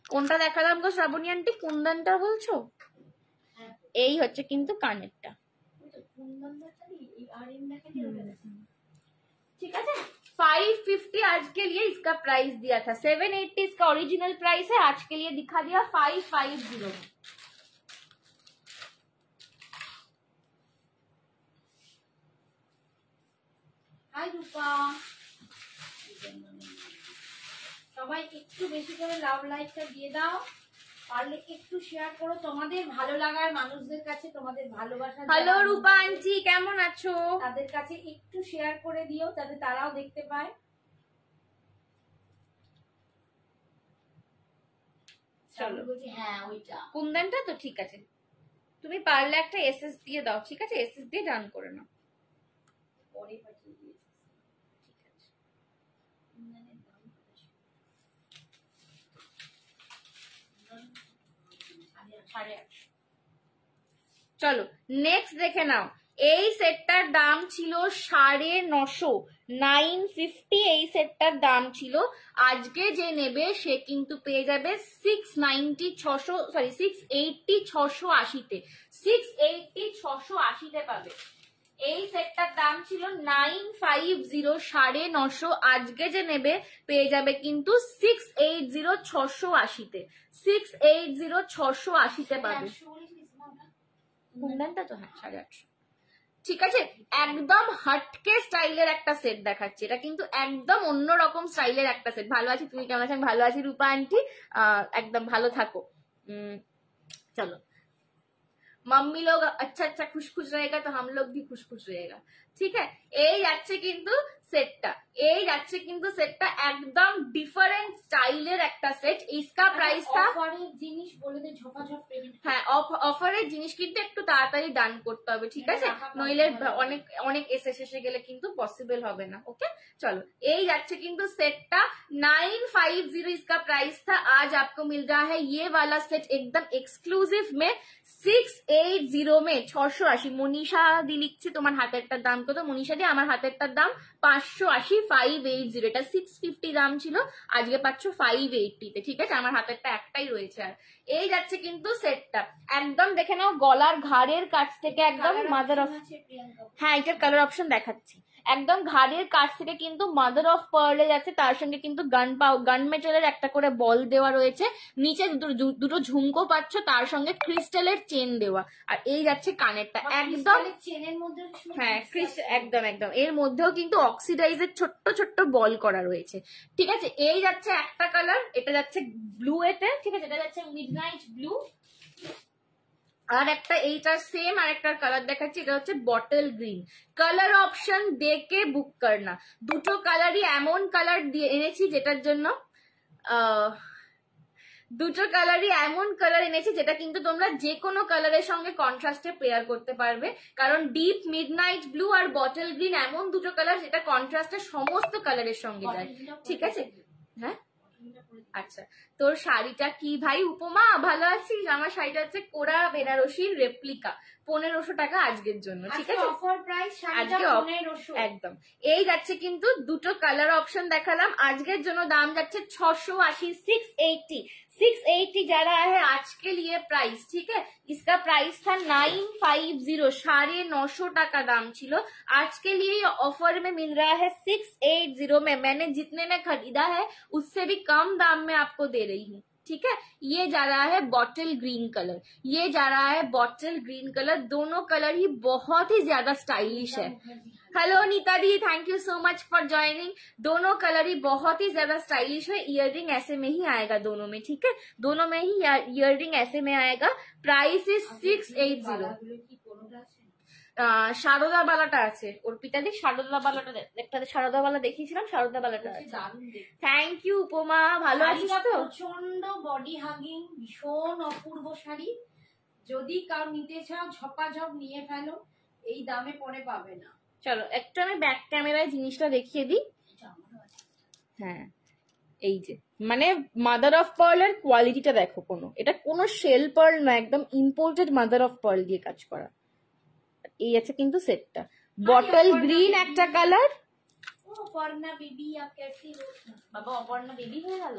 কোনটা দেখালাম গো শ্রাবণী আন্টি? কুন্দনটা বলছো? এই হচ্ছে কিন্তু কানেরটা, ठीक है? 550 आज के लिए इसका प्राइस दिया था, 780 इसका ओरिजिनल प्राइस है, आज के लिए दिखा दिया 550 में। হাই রূপা, সবাই একটু বেশি করে লাভ লাইকটা দিয়ে দাও, পারলে একটু শেয়ার করো তোমাদের ভালো লাগার মানুষদের কাছে, তোমাদের ভালোবাসা। হ্যালো রূপা আন্টি, কেমন আছো? তাদের কাছে একটু শেয়ার করে দিও যাতে তারাও দেখতে পায়। চলো, হ্যাঁ ওইটা কুন্দনটা তো ঠিক আছে, তুমি পারলে একটা এসএস দিয়ে দাও, ঠিক আছে? এসএস দিয়ে ডান করে নাও, পরে পাঠিয়ে দিয়েছি। চলো নেক্সট দেখে নাও। এই সেটটার দাম ছিল 950, 950 এই সেটটার দাম ছিল। আজকে যে নেবে সে কিন্তু পেয়ে যাবে 680, 680তে, 680 পাবে। এই সেটটার দাম ছিল 950, 950। আজকে যে নেবে পেয়ে যাবে কিন্তু 680, 680তে, 680, 680তে পাবে। কুন্দনটা তো হ্যাঁ 850, ঠিক আছে? একদম হটকে স্টাইলের একটা সেট দেখাচ্ছি, এটা কিন্তু একদম অন্যরকম স্টাইলের একটা সেট। ভালো আছি, তুমি কেমন আছেন? ভালো আছি রূপা আন্টি, একদম ভালো থাকো। চলো, मम्मी लोग अच्छा अच्छा खुश खुश रहेगा तो हम लोग भी खुश खुश रहेगा, ठीक है? এই যাচ্ছে কিন্তু সেটটা, এই যাচ্ছে কিন্তু সেটটা একদম ডিফারেন্ট স্টাইলের একটা সেট। इसका प्राइस था, অফারের জিনিস বলে দে, ঝপাঝপ পেমেন্ট। হ্যাঁ অফারের জিনিস কিন্তু একটু তাড়াতাড়ি ডান করতে হবে, ঠিক আছে? নইলে অনেক অনেক এসে গেলে কিন্তু পসিবল হবে না। ওকে চলো, এই যাচ্ছে কিন্তু সেটটা 950 इसका प्राइस था, आज आपको मिल रहा है ये वाला सेट एकदम एक्सक्लूसिव में 680 में, 680। মনীষা দি লিখছে তোমার হাতেরটার দাম কত? মনীষা দি আমার হাতেরটার দাম 580, 580। এটা 650 দাম ছিল, আজকে পাচ্ছ 580তে, ঠিক আছে? আমার হাতেরটা একটাই রয়েছে। আর এই যাচ্ছে কিন্তু সেটটা, একদম দেখে নাও গলার ঘাড়ের কাছ থেকে একদম মাদার অফ, হ্যাঁ এটার কালার অপশন দেখাচ্ছি, একদম ঘাড়ের কাছ থেকে কিন্তু মাদার অফ পার্লে যাচ্ছে, তার সঙ্গে কিন্তু গান মেটালের একটা করে বল দেওয়া রয়েছে, নিচে দুটো ঝুমকো পাচ্ছ, তার সঙ্গে ক্রিস্টালের চেন দেওয়া, আর এই যাচ্ছে কানেরটা একদম চেনের মধ্যে, হ্যাঁ একদম একদম এর মধ্যেও কিন্তু অক্সিডাইজের ছোট্ট ছোট্ট বল করা রয়েছে, ঠিক আছে। এই যাচ্ছে একটা কালার, এটা যাচ্ছে ব্লু এতে, ঠিক আছে, এটা যাচ্ছে মিডনাইট ব্লু। আর একটা এইটার সেম আরেকটার কালার দেখাচ্ছি, এটা হচ্ছে বটল গ্রিন। কালার অপশন দেখে বুক করনা, দুটো কালারই এমন কালার দিয়ে এনেছি যেটার জন্য দুটো কালারই এমন কালার এনেছি যেটা কিন্তু তোমরা যে কোনো কালারের সঙ্গে কন্ট্রাস্টে পেয়ার করতে পারবে, কারণ ডিপ মিডনাইট ব্লু আর বটল গ্রিন এমন দুটো কালার যেটা কন্ট্রাস্টে সমস্ত কালারের সঙ্গে যায়, ঠিক আছে। হ্যাঁ আচ্ছা, তোর শাড়িটা কি ভাই উপমা, ভালো আছিস? আমার শাড়িটা হচ্ছে কোরা বেনারসির রেপ্লিকা, 1500 টাকা আজকের জন্য, ঠিক আছে, অফার প্রাইস আজকে একদম। এই যাচ্ছে কিন্তু দুটো কালার অপশন দেখালাম, আজকের জন্য দাম যাচ্ছে 680, 680 যারা है आज के लिए प्राइस, ठीक है, इसका प्राइस था 950, 950 টাকা দাম ছিল, आज के लिए ये ऑफर में मिल रहा है 680 में। मैंने जितने में खरीदा है उससे भी कम दाम में आपको दे रही हूँ, ठीक है। ये जा रहा है बॉटल ग्रीन कलर, ये जा रहा है बॉटल ग्रीन कलर, दोनों कलर ही बहुत ही ज्यादा स्टाइलिश है। हेलो नीता दी, thank you so much for joining. दोनों कलर ही बहुत ही ज्यादा स्टाइलिश है, इयररिंग ऐसे में ही आएगा दोनों में, ठीक है, दोनों में ही इयररिंग ऐसे में आएगा। Price is 680। সারদা বালাটা আছে অর্পিতাদি, সারদা বালাটা একটা সারদা বালা দেখিয়েছিলাম, সারদা বালাটা আছে। থ্যাংক ইউ উপমা, ভালো আছিস তো? প্রচন্ড বডি হাগিং, ভীষণ অপূর্ব শাড়ি, যদি কাউ নিতে চাও ঝপাঝপ নিয়ে ফেলো, এই দামে পরে পাবে না। চলো একটু আমি ব্যাক ক্যামেরায় জিনিসটা দেখিয়ে দিই। হ্যাঁ এই যে মানে মাদার অফ পার্লের কোয়ালিটিটা দেখো, এটা কোনো শেল পার্ল না, একদম ইম্পোর্টেড মাদার অফ পার্ল দিয়ে কাজ করা। এই আছে কিন্তু সেটটা, বটল গ্রিন একটা কালার। অপর্ণা বেবি আপ कैसी हो? বাবা অপর্ণা বেবি হয়ে গেল,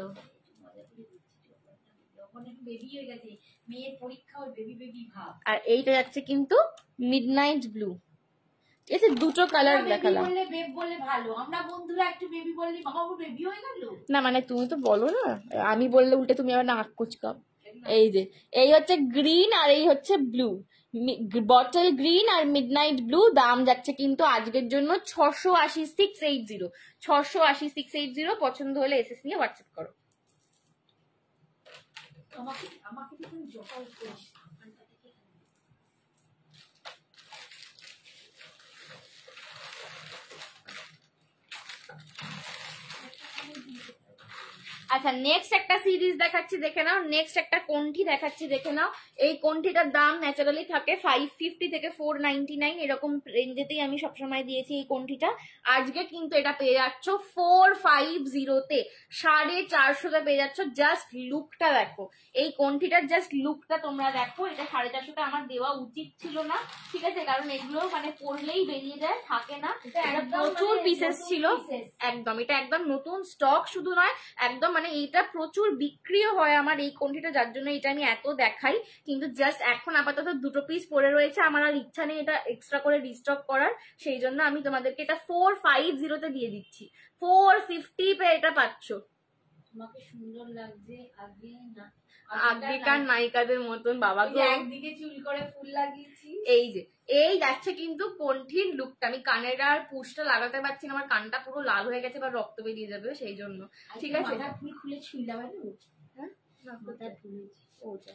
বেবি হয়ে গেছে, মেয়ের পরীক্ষা ওই বেবি বেবি ভাব। আর এইটা যাচ্ছে কিন্তু মিডনাইট ব্লু, ঠিক আছে, দুটো কালার দেখালাম। বললে বেব বললে ভালো, আমরা বন্ধুরা একটু বেবি বললি বাবা ও বেবি হয়ে গেল না, মানে তুমি তো বলো না, আমি বললে উল্টে তুমি আবার নাক কুচকাও। এই যে এই হচ্ছে গ্রিন আর এই হচ্ছে ব্লু, বটল গ্রিন আর মিডনাইট ব্লু, দাম যাচ্ছে কিন্তু আজকের জন্য 680, 680, 680, 680। পছন্দ হলে এসএস নিয়ে হোয়াটসঅ্যাপ করো। আমাকে তুমি জোকাল করিস। আচ্ছা নেক্সট একটা সিরিজ দেখাচ্ছি দেখে নাও, নেক্সট একটা কোন্ঠি দেখাচ্ছি দেখে নাও। এই কোন্ঠিটার দাম ন্যাচারালি থাকে 550 থেকে 499 এরকম রেঞ্জেতেই আমি সবসময় দিয়েছি এই কোন্ঠিটা। আজকে কিন্তু এটা পেয়ে যাচ্ছ 450-তে, 450-তে পেয়ে যাচ্ছ। জাস্ট লুকটা দেখো, এই কোন্ঠিটার জাস্ট লুকটা তোমরা দেখো। এটা 450-তে আমার দেওয়া উচিত ছিল না, ঠিক আছে, কারণ এগুলো মানে পরলেই বেরিয়ে যায়, থাকে না, এটা প্রচুর পিসেস ছিল একদম। এটা একদম নতুন স্টক শুধু নয়, একদম মানে এইটা প্রচুর বিক্রিও হয় আমার এই কোন্ঠিটা, যার জন্য এটা আমি এত দেখাই। কিন্তু জাস্ট এখন আপাতত দুটো পিস পড়ে রয়েছে, আমার আর ইচ্ছা নেই এটা এক্সট্রা করে রিস্টক করার, সেই জন্য আমি তোমাদেরকে এটা 450-তে দিয়ে দিচ্ছি। 450 পে এটা পাচ্ছ। তোমাকে সুন্দর লাগছে আগে না, আগেকার নায়িকাদের মতন বাবা গো, একদিকে চুল করে ফুল লাগিয়েছি। এই যে এই যাচ্ছে কিন্তু কোন্ঠির লুকটা। আমি কানের আর পুশটা লাগাতে পারছি না, আমার কানটা পুরো লাল হয়ে গেছে বা রক্ত বেরিয়ে যাবে, সেই জন্য। ঠিক আছে, ফুল খুলে ছুঁই লাগাবো, হ্যাঁ ওটা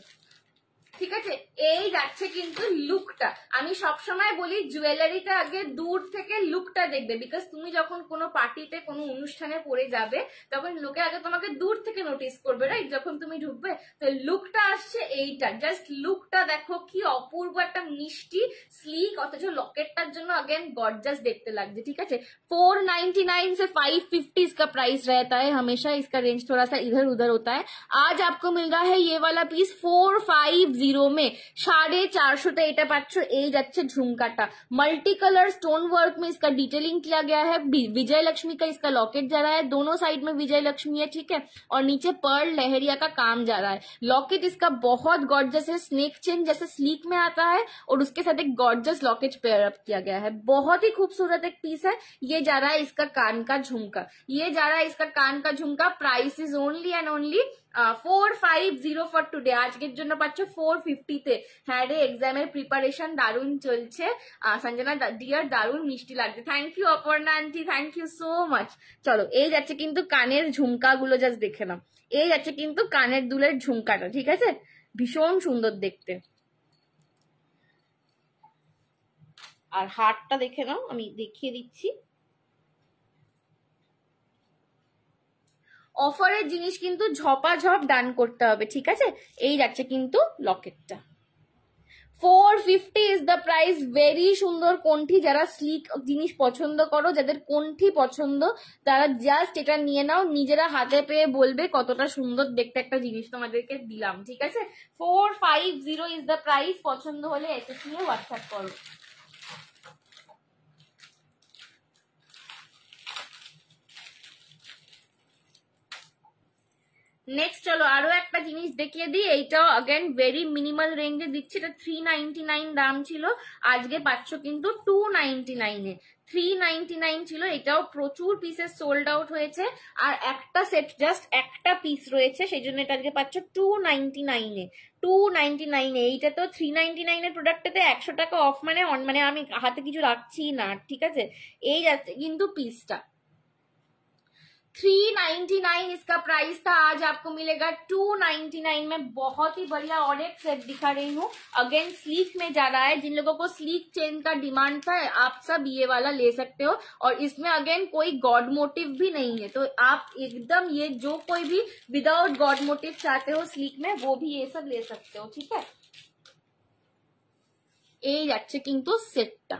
ঠিক আছে। এই যাচ্ছে কিন্তু লুকটা। আমি সবসময় বলি জুয়েলারিটা আগে দূর থেকে লুকটা দেখবে, বিকজ তুমি যখন কোনো পার্টিতে কোনো অনুষ্ঠানে পরে যাবে তখন লোকে আগে তোমাকে দূর থেকে নোটিস করবে, রাইট, যখন তুমি ঢুকবে। তো লুকটা আসছে এইটা, জাস্ট লুকটা দেখো কি অপূর্ব একটা মিষ্টি স্লিক, অথচ লকেটটার জন্য अगेन गॉर्जियस देखते लगते, ठीक है। 499 से 550 इसका प्राइस रहता है हमेशा, इसका रेंज थोड़ा सा इधर उधर होता है। आज आपको मिल रहा है ये वाला पीस 450 में 450 এটা পাচ্ছ। এই যাচ্ছে ঝুমকাটা, मल्टी कलर स्टोन वर्क में इसका डिटेलिंग किया गया है। विजय लक्ष्मी का इसका लॉकेट जा रहा है, दोनों साइड में विजय लक्ष्मी है, ठीक है, और नीचे पर्ल लहरिया का काम जा रहा है। लॉकेट इसका बहुत गॉर्जस है, स्नेक चेन जैसे स्लीक में आता है, और उसके साथ एक गॉर्जस लॉकेट पेयर अप किया गया है। बहुत ही खूबसूरत एक पीस है। ये जा रहा है इसका कान का झुमका, ये जा रहा है इसका कान का झुमका। Price is only and only 450 for today. আজকের জন্য পাচ্ছ 450 তে। হ্যাঁ রে, এক্সামের প্রিপারেশন দারুণ চলছে সঞ্জনা ডিয়ার, দারুণ মিষ্টি লাগছে। Thank you Aparna aunty, thank you so much. চলো, এই যাচ্ছে কিন্তু কানের ঝুমকাগুলো, জাস্ট দেখে নাও। এই যাচ্ছে কিন্তু কানের দুলের ঝুমকাটা, ঠিক আছে, ভীষণ সুন্দর দেখতে। আর হারটা দেখে নাও, আমি দেখিয়ে দিচ্ছি। অফারের জিনিস কিন্তু ঝপাঝপ দান করতে হবে, ঠিক আছে। এই যাচ্ছে কিন্তু লকেটটা, 450 ইজ দ্য প্রাইস। ভেরি সুন্দর কণ্ঠি, যারা স্লিক জিনিস পছন্দ করো, যাদের কণ্ঠি পছন্দ, তারা জাস্ট এটা নিয়ে নাও, নিজেরা হাতে পেয়ে বলবে কতটা সুন্দর দেখতে একটা জিনিস তোমাদেরকে দিলাম, ঠিক আছে। 450 ইজ দ্য প্রাইস। পছন্দ হলে এসএস নিয়ে হোয়াটসঅ্যাপ করো। নেক্সট চলো আরো একটা জিনিস দেখিয়ে দিই। এইটাও अगेन ভেরি মিনিমাল রেঞ্জে দিচ্ছি। এটা 399 দাম ছিল, আজকে পাচ্ছ কিন্তু 299 এ। 399 ছিল, এটাও প্রচুর পিসেস সোল্ড আউট হয়েছে, আর একটা সেট জাস্ট একটা পিস রয়েছে, সেই জন্য এটা আজকে পাচ্ছ 299 এ। 299 এ। এইটা তো 399 এর প্রোডাক্টটাতে 100 টাকা অফ, মানে আমি হাতে কিছু রাখছি না, ঠিক আছে। এই যাচ্ছে কিন্তু পিসটা 399 इसका प्राइस था, आज आपको मिलेगा 299 में। बहुत ही बढ़िया और एक सेट दिखा रही हूँ। अगेन स्लीक में जा रहा है, जिन लोगों को स्लीक चेन का डिमांड था, आप सब ये वाला ले सकते हो। और इसमें अगेन कोई गॉड मोटिव भी नहीं है, तो आप एकदम ये जो कोई भी विदाउट गॉड मोटिव चाहते हो स्लीक में, वो भी ये सब ले सकते हो, ठीक है। এই যাচ্ছে কিন্তু সেটটা।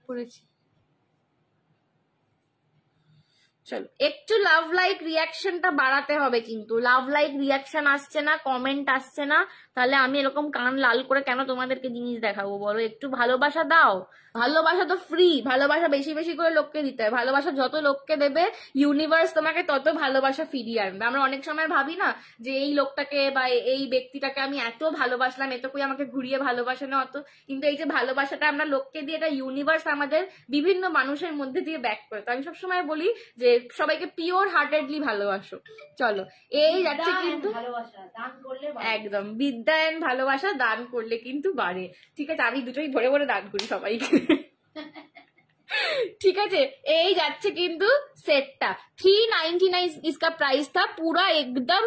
পড়েছি। চলো, একটু লাভ লাইক রিয়াকশনটা বাড়াতে হবে কিন্তু। লাভ লাইক রিয়াকশন আসছে না, কমেন্ট আসছে না, তাহলে আমি এরকম কান লাল করে কেন তোমাদেরকে জিনিস দেখাবো বলো। একটু ভালোবাসা দাও। ভালোবাসা তো ফ্রি, ভালোবাসা বেশি বেশি করে লোককে দিতে হয়। ভালোবাসা যত লোককে দেবে, ইউনিভার্স তোমাকে তত ভালোবাসা ফিরিয়ে আনবে। আমরা অনেক সময় ভাবি না যে এই লোকটাকে বা এই ব্যক্তিটাকে আমি এত ভালোবাসলাম, এত কই আমাকে ঘুরিয়ে ভালোবাসে না অত। কিন্তু এই যে ভালোবাসাটা আমরা লোককে দিয়ে, এটা ইউনিভার্স আমাদের বিভিন্ন মানুষের মধ্যে দিয়ে ব্যাক করে। তো আমি সবসময় বলি যে সবাইকে পিওর হার্টেডলি ভালোবাসো। চলো, এই যাচ্ছে কিন্তু একদম বিদ্যা এন্ড ভালোবাসা দান করলে কিন্তু বাড়ে, ঠিক আছে। আমি দুটোই ভরে ভরে দান করি সবাইকে, ठीक है। এই যাচ্ছে কিন্তু সেটটা 399 इसका प्राइस था। पूरा एकदम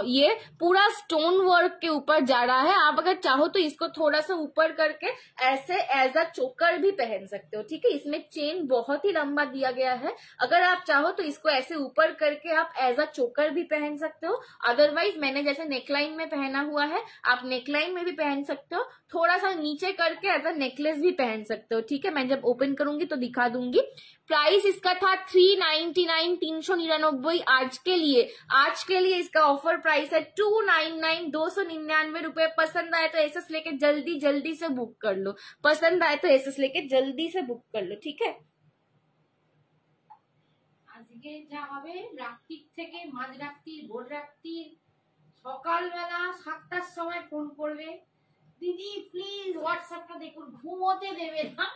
ये पूरा स्टोन वर्क के ऊपर जा रहा है। आप अगर चाहो तो इसको थोड़ा सा ऊपर करके ऐसे एज अ चोकर भी पहन सकते हो, ठीक है। इसमें चेन बहुत ही लंबा दिया गया है, अगर आप चाहो तो इसको ऐसे ऊपर करके आप एज अ चोकर भी पहन सकते हो। अदरवाइज मैंने जैसे नेकलाइन में पहना हुआ है, आप नेकलाइन में भी पहन सकते हो। थोड़ा सा नीचे करके एज अ नेकलेस भी पहन सकते हो, ठीक है। मैं जब ओपन करूंगी तो दिखा दूंगी। प्राइस इसका था 399, 399। आज के लिए इसका ऑफर प्राइस है 299, 299 रुपए। पसंद आए तो एसएस लेके जल्दी से बुक कर लो, पसंद आए तो एसएस लेके जल्दी से बुक कर लो, ठीक है। আজকে যা হবে, রাত্রির থেকে মাঝরাত্রির, ভোর রাত্রির, সকালবেলা 7টার সময় ফোন করবে, দিদি প্লিজ হোয়াটসঅ্যাপটা দেখুন, ঘুমোতে দেবে না।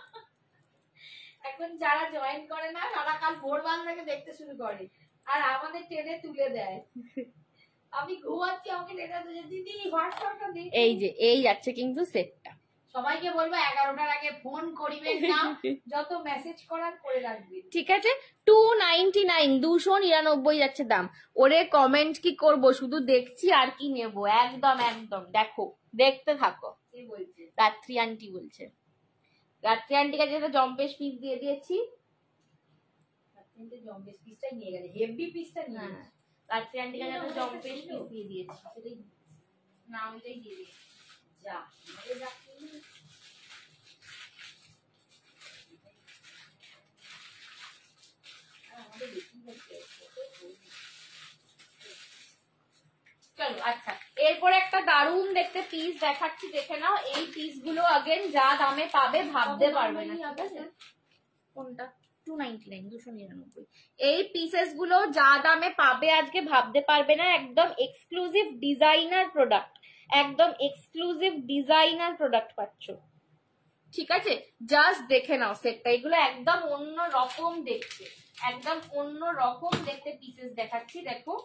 এখন যারা জয়েন করে না, তারা কাল ভোরবেলা থেকে দেখতে শুরু করে, আর আমাদের টেনে তুলে দেয়। আমি ঘুমাচ্ছি, আমাকে টেনে তুলে, দিদি হোয়াটসঅ্যাপটা দেখুন। এই যাচ্ছে কিন্তু সেটটা। সবাইকে বলবো 11টার আগে ফোন করিবেন না, যত মেসেজ করার করে রাখবেন, ঠিক আছে। 299, 299 যাচ্ছে দাম। ওরে কমেন্ট কি করব, শুধু দেখছি আর কি নেব। একদম দেখো, দেখতে থাকো। কে বলছে? রাত্রি আন্টি বলছে। রাত্রি আন্টি কাছে একটা জম্পেশ পিস দিয়ে দিয়েছি। জম্পেশ পিসটা নিয়ে গেলে, হেভি পিসটা নিয়ে গেছে। রাত্রি আন্টি কাছে একটা জম্পেশ পিস দিয়ে দিয়েছি, সেটাই না, ওইটাই দিয়ে দিয়েছি। যা চলো আচ্ছা, এরপরে একটা দারুণ দেখতে পিস দেখাচ্ছি, দেখে নাও। এই পিস গুলো আগেন যা দামে পাবে ভাবতে পারবে না, ঠিক আছে? কোনটা? 299, 299। এই পিসেস গুলো যা দামে পাবে আজকে ভাবতে পারবে না। একদম এক্সক্লুসিভ ডিজাইনার প্রোডাক্ট, একদম এক্সক্লুসিভ ডিজাইনার প্রোডাক্ট পাচ্ছ, ঠিক আছে? জাস্ট দেখে নাও সেটটা, এগুলো একদম অন্য রকম দেখতে, একদম অন্য রকম দেখতে পিসেস দেখাচ্ছি, দেখো।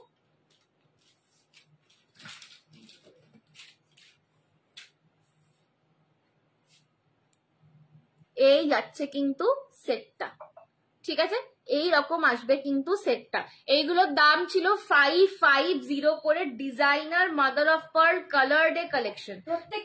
এই যাচ্ছে কিন্তু সেটটা, ঠিক আছে? এই রকম আসবে কিন্তু সেটটা। এইগুলোর দাম ছিল 550 করে, designer mother of pearl colour day collection.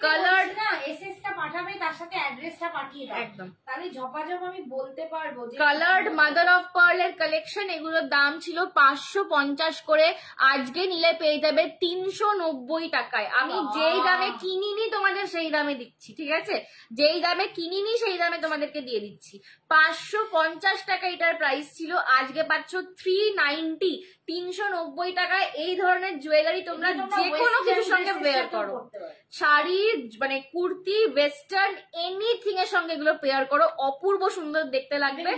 Colour না এসএস টা পাঠাবে, তার সাথে অ্যাড্রেসটা পাঠিয়ে দাও, একদম তাহলে ঝপাঝপ আমি বলতে পারবো যে কালার্ড মাদার অফ পার্ল এর কালেকশন। এগুলোর দাম ছিল 550 করে, আজকে নিলে পেয়ে যাবে 390 টাকায়। আমি যেই দামে কিনিনি তোমাদের সেই দামে দিচ্ছি, ঠিক আছে? যেই দামে কিনিনি সেই দামে তোমাদেরকে দিয়ে দিচ্ছি। 550 টাকা এটার প্রাইস ছিল, আজকে পাচ্ছ 390, 390 টাকায়। এই ধরনের জুয়েলারি তোমরা যে কোনো কিছুর সঙ্গে পেয়ার করো, শাড়ি মানে কুর্তি, ওয়েস্টার্ন, এনিথিং এর সঙ্গে এগুলো পেয়ার করো, অপূর্ব সুন্দর দেখতে লাগবে।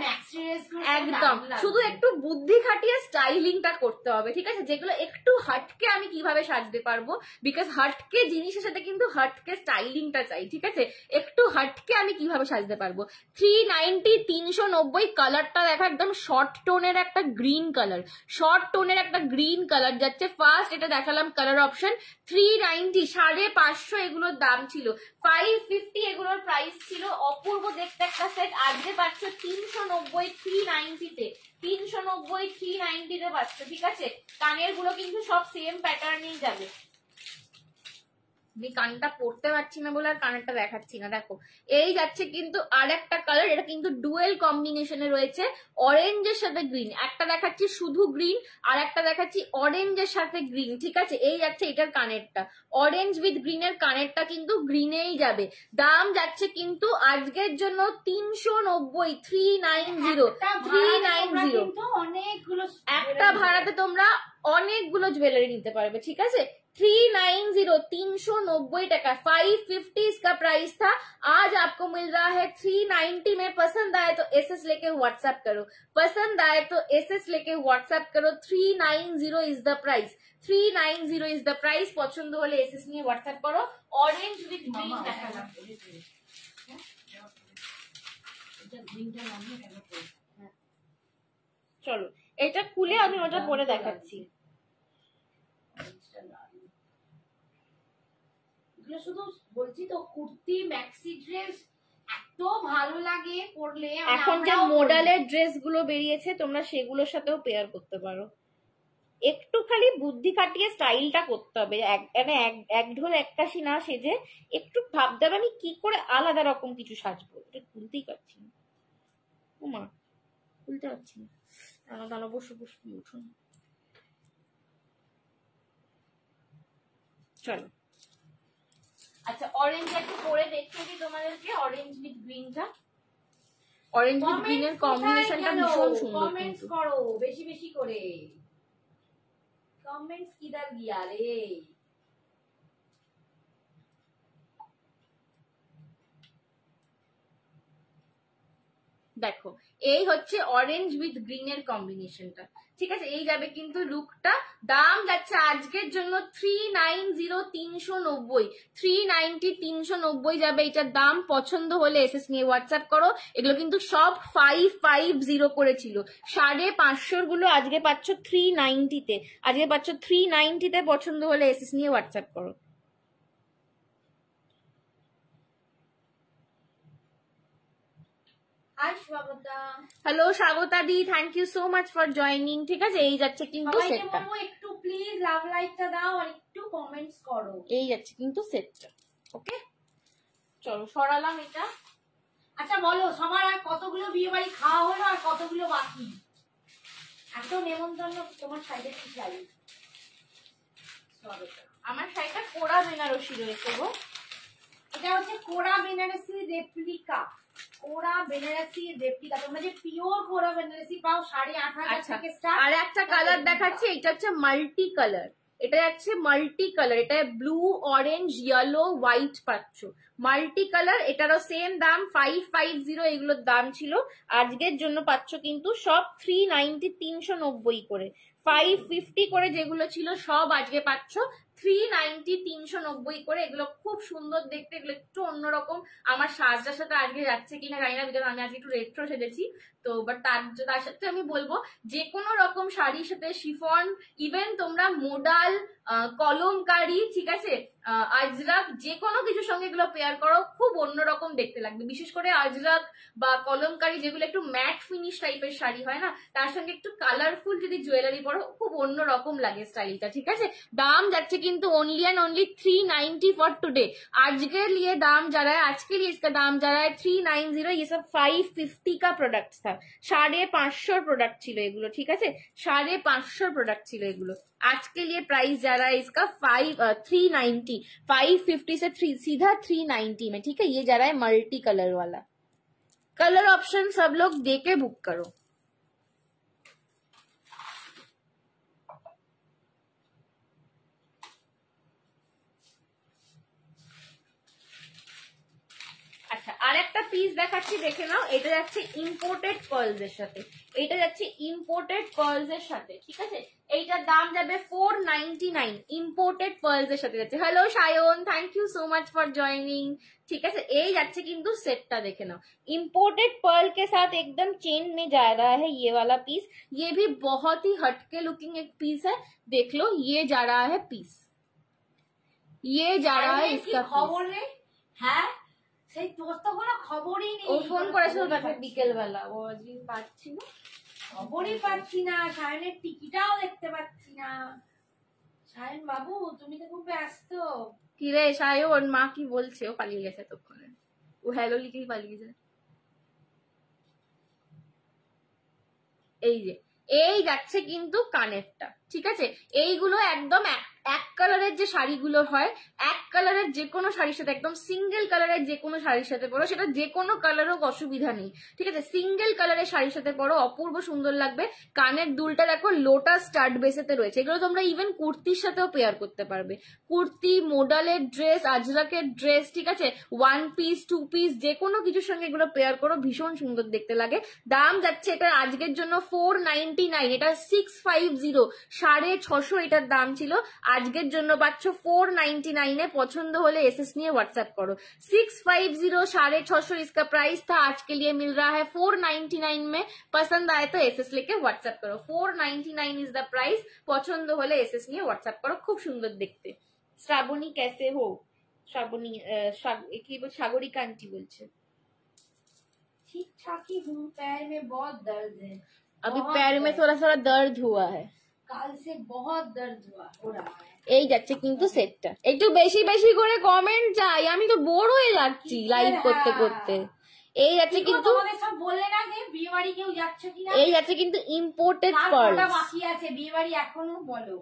একদম, শুধু একটু বুদ্ধি খাটিয়ে স্টাইলিংটা করতে হবে, ঠিক আছে? যেগুলো একটু হটকে আমি কিভাবে সাজতে পারবো, বিকজ হটকে জিনিসের সাথে কিন্তু হটকে স্টাইলিংটা চাই, ঠিক আছে? একটু হটকে আমি কিভাবে সাজতে পারবো। 390, 390। কালারটা দেখো, একদম শর্ট টোনের একটা গ্রিন কালার, শর্ট টোনের একটা গ্রিন কালার যাচ্ছে। ফার্স্ট এটা দেখালাম কালার অপশন, 390, 550 এগুলোর দাম ছিল। 550 এগুলোর প্রাইস ছিল। অপূর্ব দেখতে একটা সেট, আজকে পাচ্ছ 390, 390 তে। 390, 390 তে পাচ্ছ, ঠিক আছে? কানের গুলো কিন্তু সব সেম প্যাটার্নেই যাবে। আমি কানটা পড়তে পারছি না বলে আর কানেরটা দেখাচ্ছি না। দেখো এই যাচ্ছে কিন্তু আর একটা কালার, এটা কিন্তু ডুয়েল কম্বিনেশনে রয়েছে, অরেঞ্জের সাথে গ্রিন। একটা দেখাচ্ছি শুধু গ্রিন, আর একটা দেখাচ্ছি অরেঞ্জের সাথে গ্রিন, ঠিক আছে? এই যাচ্ছে এটার কানেরটা, অরেঞ্জ উইথ গ্রিনের কানেরটা কিন্তু গ্রিনেই যাবে। দাম যাচ্ছে কিন্তু আজকের জন্য 390, 390, 390। অনেকগুলো একটা ভাড়াতে তোমরা অনেকগুলো জুয়েলারি নিতে পারবে, ঠিক আছে? 390, 390 টাকা। 550 इसका प्राइस था, आज आपको मिल रहा है 390 में। पसंद आए तो एसएस लेके व्हाट्सएप करो, पसंद आए तो एसएस लेके व्हाट्सएप करो। 390 is the price, 390 is the price. পছন্দ হলে এসএস নিয়ে হোয়াটসঅ্যাপ করো। অরেঞ্জ উইথ গ্রিন দেখালাম, চলো এটা খুলে আমি ওটা পরে দেখাচ্ছি। শুধু বলছি তো, কুর্তি, ম্যাক্সি ড্রেস এত ভালো লাগে পরলে। এখন যে মডেলের ড্রেস গুলো বেরিয়েছে তোমরা সেগুলোর সাথেও পেয়ার করতে পারো। একটু খালি বুদ্ধি খাটিয়ে স্টাইলটা করতে হবে, এক ঢোল এক কাশি না সেজে একটু ভাবতে হবে আমি কি করে আলাদা রকম কিছু সাজবো। এটা খুলতেই পারছি না, ওমা খুলতে পারছি না। দাঁড়ানো, বসে বসে উঠুন। চলো আচ্ছা, অরেঞ্জ একটু পরে দেখিয়ে দিই তোমাদেরকে। অরেঞ্জ উইথ গ্রিনটা, অরেঞ্জ উইথ গ্রিনের কম্বিনেশনটা ভীষণ সুন্দর। কমেন্টস করো বেশি বেশি করে, কমেন্টস কিদার গিয়া রে। দেখো এই হচ্ছে অরেঞ্জ উইথ গ্রিনের কম্বিনেশনটা, ঠিক আছে? এই যাবে কিন্তু লুকটা। দাম যাচ্ছে আজকের জন্য 390, 390, 390, 390 যাবে এটার দাম। পছন্দ হলে এসএস নিয়ে হোয়াটসঅ্যাপ করো। এগুলো কিন্তু সব 550 করেছিল, 550 গুলো আজকে পাচ্ছ 390 তে, আজকে পাচ্ছ 390 তে। পছন্দ হলে এসএস নিয়ে হোয়াটসঅ্যাপ করো। হ্যালো স্বাগতা দি, thank you so much for joining, ঠিক আছে? এই যাচ্ছে কিন্তু সেটটা। একটু প্লিজ লাভ লাইকটা দাও আর একটু কমেন্টস করো। এই যাচ্ছে কিন্তু সেটটা, ওকে? চলো সরালাম এটা। আচ্ছা বলো, সবার আর কতগুলো বিয়ে বাড়ি খাওয়া হলো আর কতগুলো বাকি? এত নেমন্তন্ন তোমার সাইডে কি চাই? আমার শাড়িটা কোরা বেনারসি রয়েছে গো। এটা হচ্ছে কোরা বেনারসি রেপ্লিকা, কোরা বেনারসি রেপ্লিকা, তোমরা যে পিওর কোরা বেনারসি পাও 8,500 থেকে স্টার্ট। আর একটা কালার দেখাচ্ছি, এটা হচ্ছে মাল্টি কালার, এটা যাচ্ছে মাল্টি কালার, এটা ব্লু, অরেঞ্জ, ইয়েলো, হোয়াইট পাচ্ছ মাল্টি কালার। এটারও সেম দাম 550, এগুলোর দাম ছিল। আজকের জন্য পাচ্ছ কিন্তু সব 390, 390 করে। 550 করে যেগুলো ছিল সব আজকে পাচ্ছ 390, 390 করে। এগুলো খুব সুন্দর দেখতে, এগুলো একটু অন্যরকম। আমার সাজটার সাথে আজকে যাচ্ছে কিনা জানি না, বিকজ আমি আজকে একটু রেট্রো সেজেছি। তো বাট তার সাথে আমি বলবো যে কোনো রকম শাড়ির সাথে শিফন, ইভেন তোমরা মোডাল, কলমকারি, ঠিক আছে, আজরাক, যে কোনো কিছুর সঙ্গে এগুলো পেয়ার করো, খুব অন্যরকম দেখতে লাগবে। বিশেষ করে আজরাক বা কলমকারি যেগুলো একটু ম্যাট ফিনিশ টাইপের শাড়ি হয় না, তার সঙ্গে একটু কালারফুল যদি জুয়েলারি পরো, খুব অন্যরকম লাগে স্টাইলটা, ঠিক আছে। দাম যাচ্ছে কিন্তু only and only 390 for today. आज के लिए दाम जा रहा है, आज के लिए इसका दाम जा रहा है 390। ये सब 550 का प्रोडक्ट था, 550 प्रोडक्ट ছিল এগুলো, ঠিক আছে, 550 प्रोडक्ट ছিল এগুলো। आज के लिए प्राइस जा रहा है इसका 390, 550 से सीधा 390 में, ठीक है। ये जा रहा है मल्टी कलर वाला। कलर ऑप्शन सब लोग देके बुक करो। আচ্ছা, আর একটা পিস দেখাচ্ছি, দেখে নাও। এটা যাচ্ছে ইম্পোর্টেড পার্লস এর সাথে, এটা যাচ্ছে ইম্পোর্টেড পার্লস এর সাথে, ঠিক আছে। এইটার দাম যাবে 499, ইম্পোর্টেড পার্লস এর সাথে যাচ্ছে। Hello Sayan, thank you so much for joining, ठीक है। এই যাচ্ছে কিন্তু সেটটা, দেখে নাও। इम्पोर्टेड पर्ल के साथ एकदम चेन में जा रहा है ये वाला पीस। ये भी बहुत ही हटके लुकिंग एक पीस है, देख लो। ये जा रहा है पीस, ये जा रहा है इसका খবর নেই। হ্যাঁ, সেই তোর তো কোনো খবরই নেই। ও ফোন করেছিল তাকে বিকেল বেলা, ও আজকে পাচ্ছি না, খবরই পাচ্ছি না, সায়নের টিকিটাও দেখতে পাচ্ছি না। সায়ন বাবু, তুমি তো খুব ব্যস্ত। কি রে সায়ন, মা কি বলছে? ও পালিয়ে গেছে ততক্ষণে, ও হ্যালো লিখেই পালিয়ে গেছে। এই যে এই যাচ্ছে কিন্তু কানেরটা, ঠিক আছে। এইগুলো একদম এক কালারের যে শাড়িগুলো হয়, এক কালারের যে কোনো শাড়ির সাথে, একদম সিঙ্গেল কালারের যে কোনো শাড়ির সাথে পরো, সেটা যে কোনো কালার হোক অসুবিধা নেই, ঠিক আছে। সিঙ্গেল কালারের শাড়ির সাথে পরো, অপূর্ব সুন্দর লাগবে। কানের দুলটা দেখো লোটাস স্টাড বেসেতে রয়েছে, এগুলো তোমরা ইভেন কুর্তির সাথেও পেয়ার করতে পারবে। কুর্তি, মোডালের ড্রেস, আজরাকের ড্রেস, ঠিক আছে, 1 পিস 2 পিস যে কোনো কিছুর সঙ্গে এগুলো পেয়ার করো, ভীষণ সুন্দর দেখতে লাগে। দাম যাচ্ছে এটা আজকের জন্য 499, এটা 650, 650 এটার দাম ছিল। আজকের জন্য পাচ্ছ 499 এ। পছন্দ হলে एसएस নিয়ে व्हाट्सएप करो। 650, 650 इसका प्राइस था, आज के लिए मिल रहा है 499 में। पसंद आए तो एसएस लेके व्हाट्सएप करो। 499 इज द प्राइस। পছন্দ হলে एसएस নিয়ে व्हाट्सएप करो, খুব সুন্দর দেখতে। শ্রাবণী कैसे हो? শ্রাবণী কি বল, সাগরিকা আন্টি বলছে ठीक ठाक ही हूँ, पैर में बहुत दर्द है। अभी पैर में थोड़ा थोड़ा दर्द हुआ है, কাল से बहुत दर्द हो रहा है। এই যাচ্ছে কিন্তু সেটটা। একটু বেশি বেশি করে কমেন্ট চাই, আমি তো বোর হয়ে যাচ্ছি লাইভ করতে করতে। এই যাচ্ছে কিন্তু, তোমাদের সব বললে না যে বিয়ে বাড়ি কেউ যাচ্ছে কিনা, এই যাচ্ছে কিন্তু ইম্পোর্টেড পার্লস। বাকি আছে বিয়ে বাড়ি এখনো, বলো।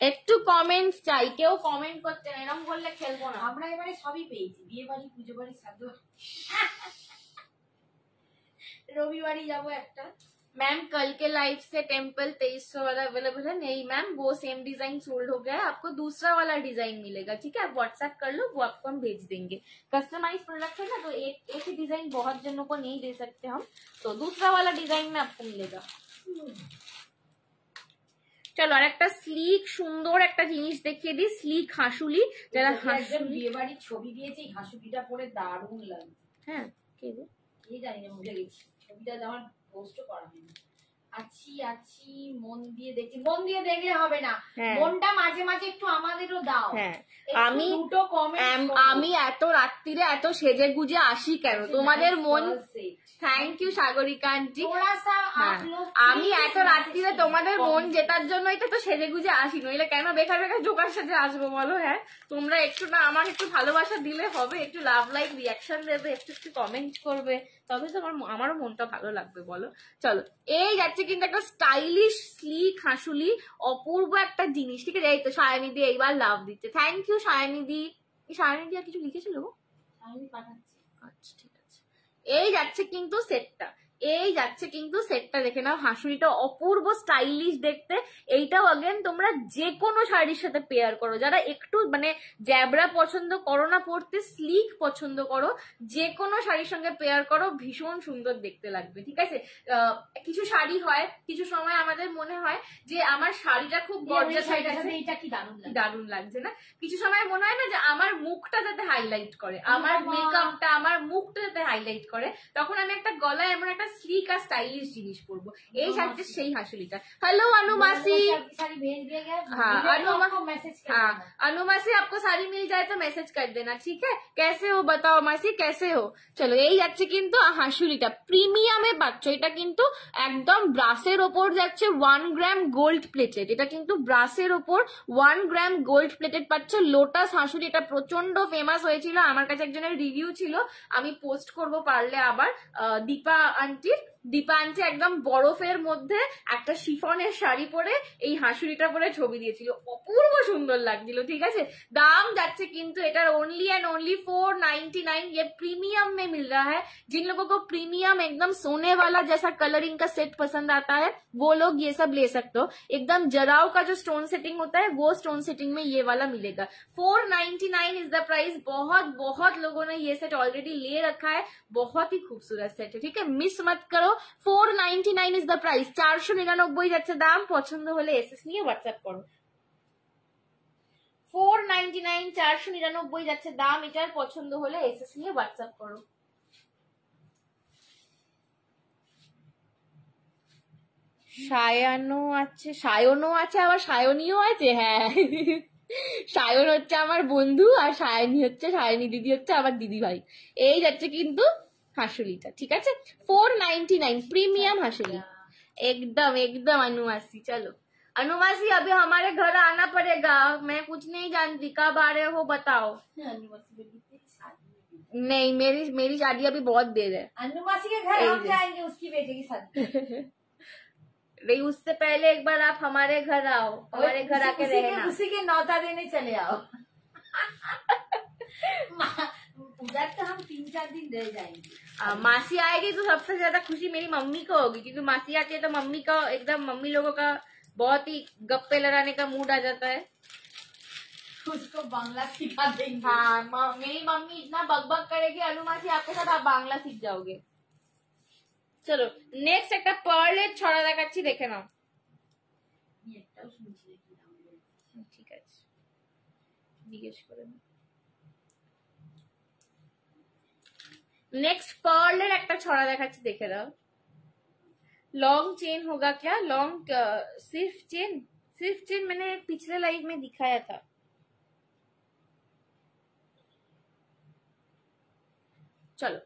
একটু কমেন্টস চাই, কেউ কমেন্ট করতে না, এরকম করলে খেলবো না। আমরা এবারে সবই পেয়েছি, বিয়ে বাড়ি, পুজো বাড়ি, শ্রাদ্ধ, রবিবারই যাবো একটা। मैम कल के लाइव से टेम्पल 2300 वाला अवेलेबल है? नहीं मैम, वो सेम डिजाइन सोल्ड हो गया है, आपको दूसरा वाला डिजाइन मिलेगा, ठीक है। आप व्हाट्सएप कर लो, वो आपको हम भेज देंगे। कस्टमाइज प्रोडक्ट है ना, तो एक ही डिजाइन बहुत जनों को नहीं दे सकते हम, तो दूसरा वाला डिजाइन में आपको मिलेगा। চলো আর একটা স্লিক সুন্দর একটা জিনিস দেখিয়ে দিই, স্লিক হাসুলি। যারা হাসুলি বিয়ে বাড়ির ছবি দিয়েছি, হাসুলিটা পরে দারুণ লাগে। হ্যাঁ, কে জানি না, ভুলে গেছি ছবিটা, আমার পোস্টও করা হয়নি। আছি মন দিয়ে দেখছি, মন দিয়ে দেখলে হবে না, মনটা মাঝে মাঝে একটু আমাদেরও দাও। হ্যাঁ, আমি এত রাত্রিরে এত সেজে গুজে আসি কেন? তোমাদের মন, থ্যাংক ইউ সাগরিকা আন্টি। আমি এত রাত্রিরে তোমাদের মন জেতার জন্য এটা তো সেজে গুজে আসি, নইলে কেন বেকার বেকার জোকার সাথে আসবো বলো? হ্যাঁ, তোমরা একটু না আমাকে একটু ভালোবাসা দিলে হবে, একটু লাভ লাইক রিয়াকশন দেবে, একটু একটু কমেন্ট করবে, তবে তো আমারও মনটা ভালো লাগবে বলো। চলো, এই যাচ্ছে কিন্তু একটা স্টাইলিশ স্লিক হাসুলি, অপূর্ব একটা জিনিস, ঠিক আছে। এই তো সায়নিদি এইবার লাভ দিচ্ছে, থ্যাংক ইউ সায়নিদি। সায়নিদি আর কিছু লিখেছিল? আমি পাঠাচ্ছি। আচ্ছা ঠিক আছে, এই যাচ্ছে কিন্তু সেটটা, এই যাচ্ছে কিন্তু সেটটা, দেখে নাও হাসুড়িটা অপূর্ব স্টাইলিশ দেখতে। এইটাও अगेन তোমরা যে কোনো শাড়ির সাথে পেয়ার করো, যারা একটু মানে জ্যাবরা পছন্দ করো না পরতে, স্লিক পছন্দ করো, যে কোনো শাড়ির সঙ্গে পেয়ার করো, ভীষণ সুন্দর দেখতে লাগবে। ঠিক আছে, কিছু শাড়ি হয়, কিছু সময় আমাদের মনে হয় যে আমার শাড়িটা খুব গর্জিয়াস হয়ে গেছে, এটা কি দারুণ লাগছে না, কিছু সময় মনে হয় না যে আমার মুখটা যাতে হাইলাইট করে, আমার মেকআপটা আমার মুখটা যাতে হাইলাইট করে, তখন আমি একটা গলায় এমন একটা স্লিক আর স্টাইলিশ জিনিস পরবো। এই শাড়িটা সেই হাসুলিটা। हेलो अनु मासी, हाँ अनु मासी आपको साड़ी मिल जाए तो मैसेज कर देना, ठीक है? कैसे हो बताओ मासी, कैसे हो? চলো, এই যাচ্ছে কিন্তু হাসুলিটা, প্রিমিয়ামে পাচ্ছ, এটা কিন্তু একদম ব্রাসের ওপর যাচ্ছে 1 গ্রাম গোল্ড প্লেটেড, এটা কিন্তু ব্রাসের ওপর 1 গ্রাম গোল্ড প্লেটেড পাচ্ছ। লোটাস হাসুলি, এটা প্রচন্ড ফেমাস হয়েছিল, আমার কাছে একজনের রিভিউ ছিল, আমি পোস্ট করব পারলে আবার, দীপা আন্টির। দীপা আন্টি একদম বরফের মধ্যে একটা শিফনের শাড়ি পরে এই হাসুড়িটা পরে ছবি দিয়েছিল, অপূর্ব সুন্দর লাগছিল। ঠিক আছে, দাম যাচ্ছে কিন্তু এটার ओनली एंड ओनली 499। ये प्रीमियम में मिल रहा है, जिन लोगों को प्रीमियम एकदम सोने वाला जैसा कलरिंग का सेट पसंद आता है वो लोग ये सब ले सकते हो। एकदम जराव का जो स्टोन सेटिंग होता है वो स्टोन सेटिंग में ये वाला मिलेगा। 499 इज द प्राइस। बहुत बहुत लोगों ने ये सेट ऑलरेडी ले रखा है, बहुत ही खूबसूरत सेट है। ठीक है, मिस मत करो। 499 इज द प्राइस, 499 যাচ্ছে দাম। পছন্দ হলে এসএস নিয়ে হোয়াটসঅ্যাপ করো। 499 499 যাচ্ছে দাম এটার, পছন্দ হলে এসএস নিয়ে হোয়াটসঅ্যাপ করো। সায়ানো আছে, সায়নও আছে, আবার সায়নীও আছে। হ্যাঁ, সায়ন হচ্ছে আমার বন্ধু, আর সায়নী হচ্ছে, সায়নী দিদি হচ্ছে আমার দিদি ভাই। এই যাচ্ছে কিন্তু হাসুলিটা। ঠিক আছে, 499 प्रीमियम हाशुली, एकदम एकदम। अनुमासी, चलो अनुमासी अभी हमारे घर आना पड़ेगा, मैं कुछ नहीं जानती, कब आ रहे हो बताओ। नहीं, मेरी शादी अभी बहुत देर है। अनुमासी के घर हम जाएंगे, उसकी बेटे की शादी। नहीं, उससे पहले एक बार आप हमारे घर आओ, हमारे घर आके रहना, उसी के नौता देने चले आओ। उधर तो हम 3-4 दिन रह जाएंगे। मासी आएगी तो सबसे ज्यादा खुशी मेरी मम्मी को होगी, क्योंकि मासी आती है तो मम्मी का एकदम, मम्मी लोगों का बहुत ही गप्पे लड़ाने का मूड आ जाता है। उसको बांग्ला सिखा देंगे। हाँ, मेरी मम्मी इतना बकबक करेगी अनु मासी आपके साथ, आप बांग्ला सीख जाओगे। চলো নেক্সট একটা পার্লের ছড়া দেখাচ্ছি, দেখে নাও। ঠিক আছে, জিজ্ঞেস করে নাও। नेक्स्ट पर्लेर একটা ছড়া দেখাচ্ছি, দেখে দাও। लॉन्ग चेन होगा क्या? लॉन्ग सिर्फ चेन मैंने पिछले लाइव में दिखाया था। চলো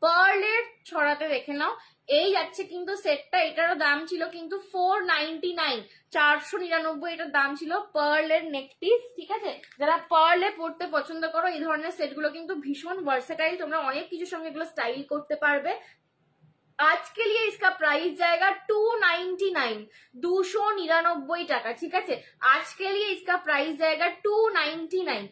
পার্লের ছড়াতে দেখে নাও। এই যাচ্ছে কিন্তু সেটটা, এটারও দাম ছিল কিন্তু 499, 499 এটার দাম ছিল। পার্লের নেক পিস। ঠিক আছে, যারা পার্লে পড়তে পছন্দ করো, এই ধরনের সেটগুলো কিন্তু ভীষণ ভার্সেটাইল, তোমরা অনেক কিছুর সঙ্গে এগুলো স্টাইল করতে পারবে। आज के लिए इसका प्राइस जाएगा 299, 299 টাকা। ঠিক আছে, आज के लिए इसका प्राइस जाएगा 299।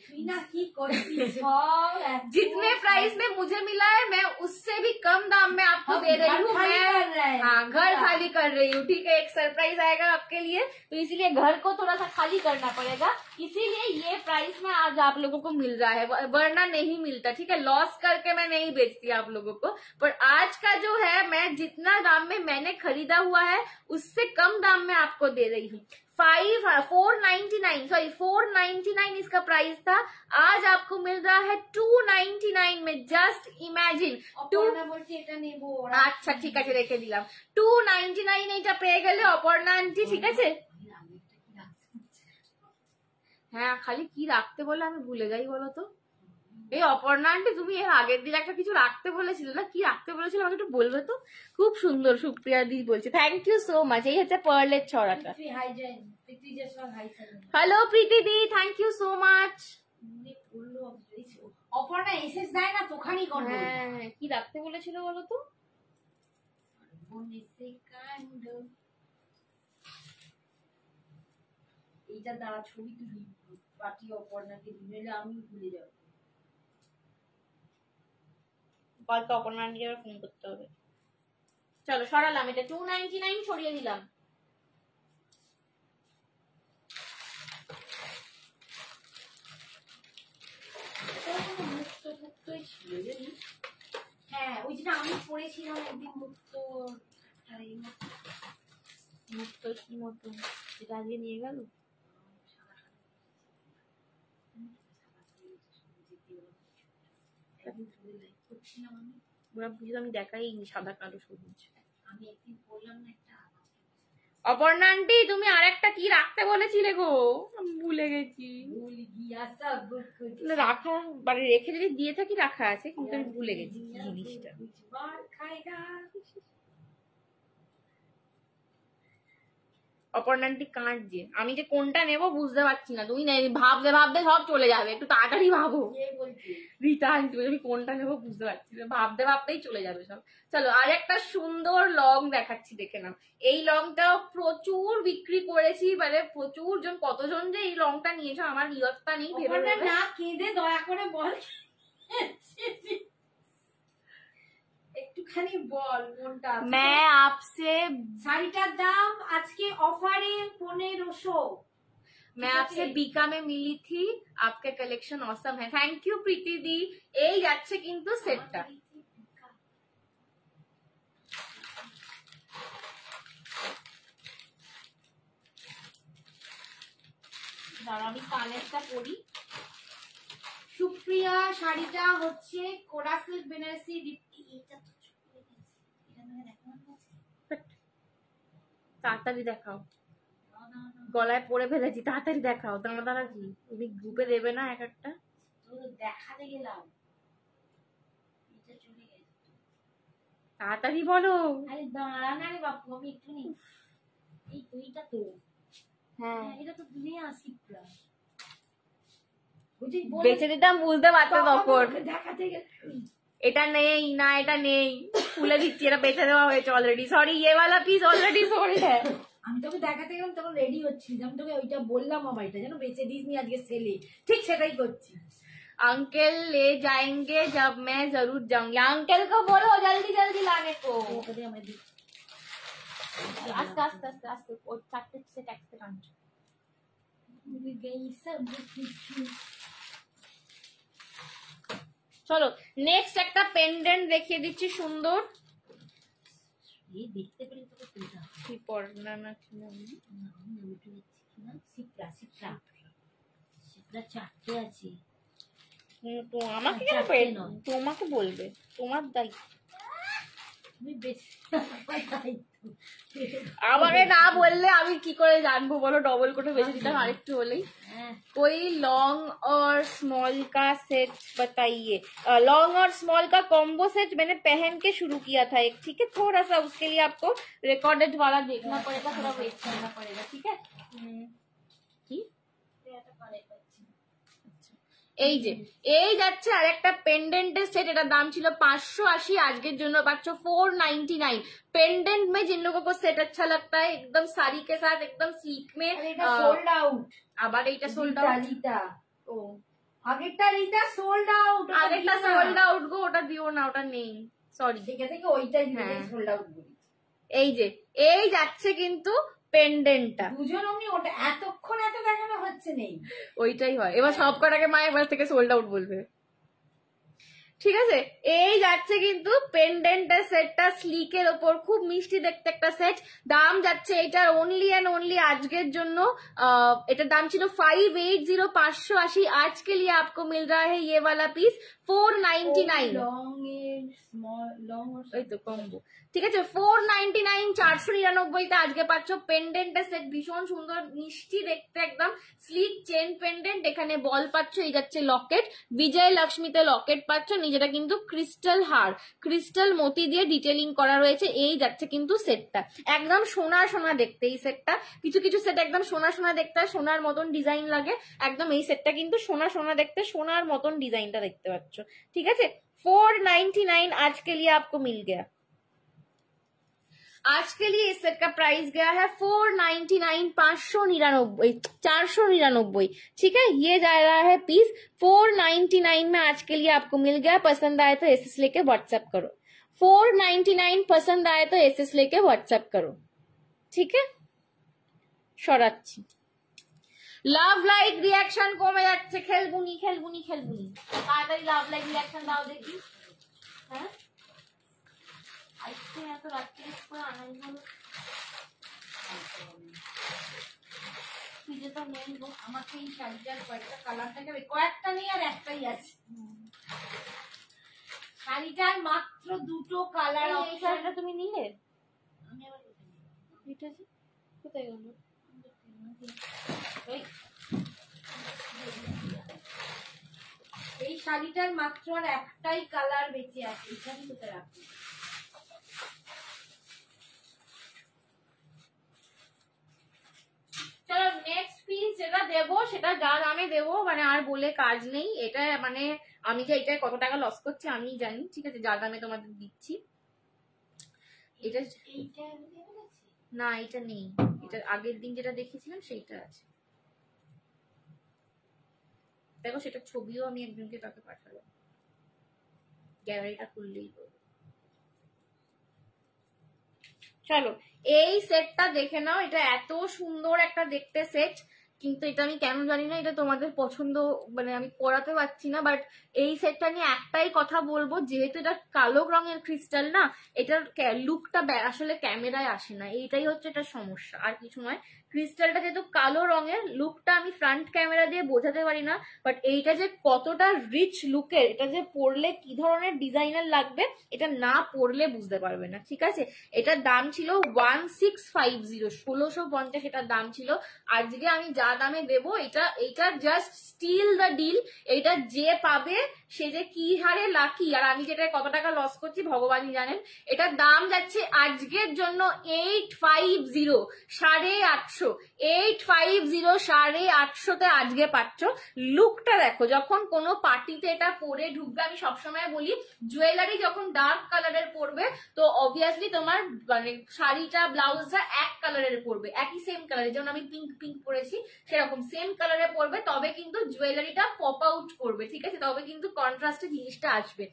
जितने प्राइस में मुझे मिला है, मैं उससे भी कम दाम में आपको दे रही हूँ। मैं हाँ, घर खाली कर रही हूँ। ठीक है, एक सरप्राइज आएगा आपके लिए, तो इसीलिए घर को थोड़ा सा खाली करना पड़ेगा, इसीलिए ये प्राइस में आज आप लोगों को मिल रहा है, वरना नहीं मिलता। ठीक है, लॉस करके मैं नहीं बेचती आप लोगों को, पर आज का जो है, मैं जितना दाम में मैंने खरीदा हुआ है उससे कम दाम में आपको दे रही हूँ। 499 इसका प्राइस था, आज आपको मिल रहा है 299 में। Just imagine. अच्छा ठीक है, रेखे दिलाम 299 এটা পেয়ে গেলে অপর্ণা আন্টি। ঠিক আছে, হ্যাঁ, খালি কি রাখতে বলে আমি ভুলে যাই বলো তো। এই অপর্ণা আন্টি, তুমি এর আগের দিন একটা কিছু রাখতে বলেছিলে না, কি রাখতে বলেছিল আমাকে একটু বলবে তো? খুব সুন্দর, সুপ্রিয়া দি বলছে। Thank you so much. এই হচ্ছে পার্লের ছড়াটা। হ্যালো প্রীতি দি, thank you so much. Aparna SS দেয় না তোখানি করবে। হ্যাঁ, কি রাখতে বলেছিল বলো তো? এইটা দ্বারা ছবি তুলি, পাঠিয়ে অপর্ণাকে দিলে আমি ভুলে যাবো। কালকে অপর্ণা আন্টিকে আবার ফোন করতে হবে। চলো সরালাম, এটা 299 সরিয়ে দিলাম। হ্যাঁ ওই যেটা আমি পড়েছিলাম একদিন মুক্ত কি মতো যেটা আজকে নিয়ে গেল। আমি দেখাই সাদা কালো সবুজ। আমি একদিন পড়লাম না একটা। অপর্ণা আন্টি তুমি আরেকটা কি রাখতে বলেছিলে গো, আমি ভুলে গেছি। রাখা মানে রেখে যদি দিয়ে থাকি রাখা আছে, কিন্তু আমি ভুলে গেছি জিনিসটা। অপর্ণা আন্টি কাঁদছে, আমি যে কোনটা নেবো বুঝতে পারছি না। তুমি ভাবতে ভাবতে সব চলে যাবে, একটু তাড়াতাড়ি ভাবো। রীতা আন্টি আমি কোনটা নেবো বুঝতে পারছি না, ভাবতে ভাবতেই চলে যাবে সব। চলো আর একটা সুন্দর লং দেখাচ্ছি, দেখে নাও। এই লংটা প্রচুর বিক্রি করেছি, মানে প্রচুর জন, কতজন যে এই লংটা নিয়েছো আমার নিয়তটা নেই। ভেবে না কেঁদে দয়া করে বল, একটুখানি বল কোনটা। मैं आपसे শাড়িটার দাম আজকে অফারে 1500। मैं आपसे बीका में मिली थी, आपके कलेक्शन ऑसम है। थैंक यू प्रीति दी। এই যাচ্ছে কিন্তু সেটটা। দাঁড়া আমি কানেরটা পরি। সুপ্রিয়া শাড়িটা হচ্ছে কোরা সিল্ক বেনারসি। তাড়াতাড়ি দেখাও, গলায় পরে ফেলেছি, তাড়াতাড়ি দেখাও। দাঁড়া কি তুমি গ্রুপে দেবে না এক একটা? দেখাতে গেলাম, তাড়াতাড়ি বলো। আরে দাঁড়া না রে বাপু, আমি একটু নি। এই তুইটা তো, হ্যাঁ এটা তো তুমি আসি প্লাস বেঁচে দিতাম, বুঝতে পারতো তখন। দেখাতে গেলে এটা নেই না, এটা নেই, খুলে দিচ্ছি, এটা বেঁচে দেওয়া হয়েছে অলরেডি। সরি ये वाला पीस অলরেডি সোল্ড है। আমি তোকে দেখাতে গেলাম তখন রেডি হচ্ছিস, আমি তোকে ওইটা বললাম আমার এটা যেন বেঁচে দিস নি আজকে সেলে, ঠিক সেটাই করছি। अंकल ले जाएंगे जब मैं जरूर जाऊंगी। अंकल को बोलो जल्दी जल्दी लाने को। आस्ते आस्ते आस्ते आस्ते चाटते से टैक्सते कांचो। চলো নেক্সট একটা পেন্ডেন্ট দেখিয়ে দিচ্ছি সুন্দর। এই দেখতে পেলে তোকে তুলটা কি পর না না সিপ্রা সিপ্রা সিপ্রা চারটে আছে। তো আমাকে কেন তোমাকে বলবে, তোমার দায়িত্ব। তুমি বেশি আমাকে না বললে আমি কি করে জানবো বলো? ডবল কোটে বেঁচে দিতাম আরেকটু হলেই। कोई लॉन्ग और स्मॉल का सेट बताइए। लॉन्ग और स्मॉल का कॉम्बो सेट मैंने पहन के शुरू किया था एक, ठीक है। थोड़ा सा उसके लिए आपको रिकॉर्डेड वाला देखना पड़ेगा, थोड़ा वेट करना पड़ेगा, ठीक है। এই যে এই যাচ্ছে আর একটা পেন্ডেন্টের সেট, এটার দাম ছিল 580, আজকের জন্য পাচ্ছ 499। पेंडेंट में जिन लोगों को सेट अच्छा लगता है एकदम साड़ी के साथ एकदम सीक में সোল্ড আউট। আবার এইটা সোল্ড আউট। ও আগেরটা রিতা সোল্ড আউট, আগেরটা সোল্ড আউট গো, ওটা দিও না, ওটা নেই, সরি। ঠিক আছে ওইটাই সোল্ড আউট বলি। এই যে এই যাচ্ছে কিন্তু পেন্ডেন্টটা, দুজন অমনি ওটা এতক্ষণ এত দেখানো হচ্ছে নেই, ওইটাই হয়। এবার সব কটাকে মা এবার থেকে সোল্ড আউট বলবে, ঠিক আছে। এই যাচ্ছে কিন্তু পেন্ডেন্টের সেটটা, স্লিকের ওপর খুব মিষ্টি দেখতে একটা সেট। দাম যাচ্ছে এটার অনলি এন্ড অনলি আজকের জন্য, এটার দাম ছিল 580, 580। आज के लिए आपको मिल रहा है ये वाला पीस 499। এই তো কম্বো, ঠিক আছে। 499, 499 আজকে পাচ্ছ পেন্ডেন্টের সেট। ভীষণ সুন্দর মিষ্টি দেখতে একদম স্লিক চেন পেন্ডেন্ট, এখানে বল পাচ্ছ, এই যাচ্ছে লকেট, বিজয় লক্ষ্মীতে লকেট পাচ্ছ, নিজেটা কিন্তু ক্রিস্টাল হার, ক্রিস্টাল মতি দিয়ে ডিটেলিং করা রয়েছে। এই যাচ্ছে কিন্তু সেটটা একদম সোনা সোনা দেখতে। এই সেটটা কিছু কিছু সেট একদম সোনা সোনা দেখতে, সোনার মতন ডিজাইন লাগে, একদম এই সেটটা কিন্তু সোনা সোনা দেখতে, সোনার মতন ডিজাইনটা দেখতে পাচ্ছ, ঠিক আছে। 499 आज के लिए आपको मिल गया। आज के लिए इस सेट का प्राइस गया है 499, 599, 499। ठीक है, ये जा रहा है पीस 499 में आज के लिए आपको मिल गया। पसंद आए तो एसएस लेके व्हाट्सएप करो। 499 पसंद आए तो एसएस लेके व्हाट्सएप करो। ठीक है, সরাচ্ছি। লাভ লাইক রিয়াকশন কমে যাচ্ছে। খেলবুনি খেলবুনি খেলবুনি, তাড়াতাড়ি লাভ লাইক রিয়াকশন দাও দেখি। হ্যাঁ, আজকে এত রাত্রে করে আনাই হলো, তো নেই গো। আমাকে এই শাড়িটার কয়েকটা কালার থাকে, কয়েকটা নেই আর একটাই আছে। শাড়িটার মাত্র দুটো কালার। এই শাড়িটা তুমি নিলে? আমি আবার এটা যে কোথায় গেল? এই শাড়িটার মাত্র আর একটাই কালার বেঁচে আছে। এখানে কোথায় রাখবো? চলো নেক্সট পিস যেটা দেবো সেটা যা দামে দেবো, মানে আর বলে কাজ নেই। এটা মানে আমি যে এটা কত টাকা লস করছি আমি জানি। ঠিক আছে, যা দামে তোমাদের দিচ্ছি। এটা এইটা না, এটা নেই। এটা আগের দিন যেটা দেখিয়েছিলাম সেইটা আছে। দেখো, সেটা ছবিও আমি একজনকে তাকে পাঠালাম, গ্যালারিটা খুললেই বলবো। চলো এই সেটটা দেখে নাও। এটা এত সুন্দর একটা দেখতে সেট, কিন্তু এটা আমি কেন জানি না এটা তোমাদের পছন্দ মানে আমি করাতে পারছি না। বাট এই সেটটা নিয়ে একটাই কথা বলবো, যেহেতু এটা কালো রঙের ক্রিস্টাল না, এটার লুকটা আসলে ক্যামেরায় আসে না। এইটাই হচ্ছে এটা সমস্যা, আর কিছু নয়। ক্রিস্টালটা যেহেতু কালো রঙের, লুকটা আমি ফ্রন্ট ক্যামেরা দিয়ে বোঝাতে পারি না। বাট এইটা যে কতটা রিচ লুকের, এটা যে পরলে কি ধরনের ডিজাইনার লাগবে, এটা না পরলে বুঝতে পারবে না। ঠিক আছে, এটার দাম ছিল 1650, 1650 এটার দাম ছিল। আজকে আমি যা দামে দেবো, এটা জাস্ট স্টিল দ্য ডিল। এটা যে পাবে সে যে কি হারে লাকি, আর আমি যেটা কত টাকা লস করছি ভগবানই জানেন। এটার দাম যাচ্ছে আজকের জন্য 850, 850, 850, 850-তে আজকে পাচ্ছ। লুকটা দেখো, যখন কোনো পার্টিতে এটা পরে ঢুকবে, আমি সবসময় বলি জুয়েলারি যখন ডার্ক কালারের পরবে তো অবভিয়াসলি তোমার মানে শাড়িটা ব্লাউজটা এক কালারের পরবে, একই সেম কালারের। যেমন আমি পিঙ্ক পিঙ্ক পরেছি সেরকম সেম কালারে পরবে, তবে কিন্তু জুয়েলারিটা পপ আউট করবে। ঠিক আছে, তবে কিন্তু কন্ট্রাস্টে জিনিসটা আসবে।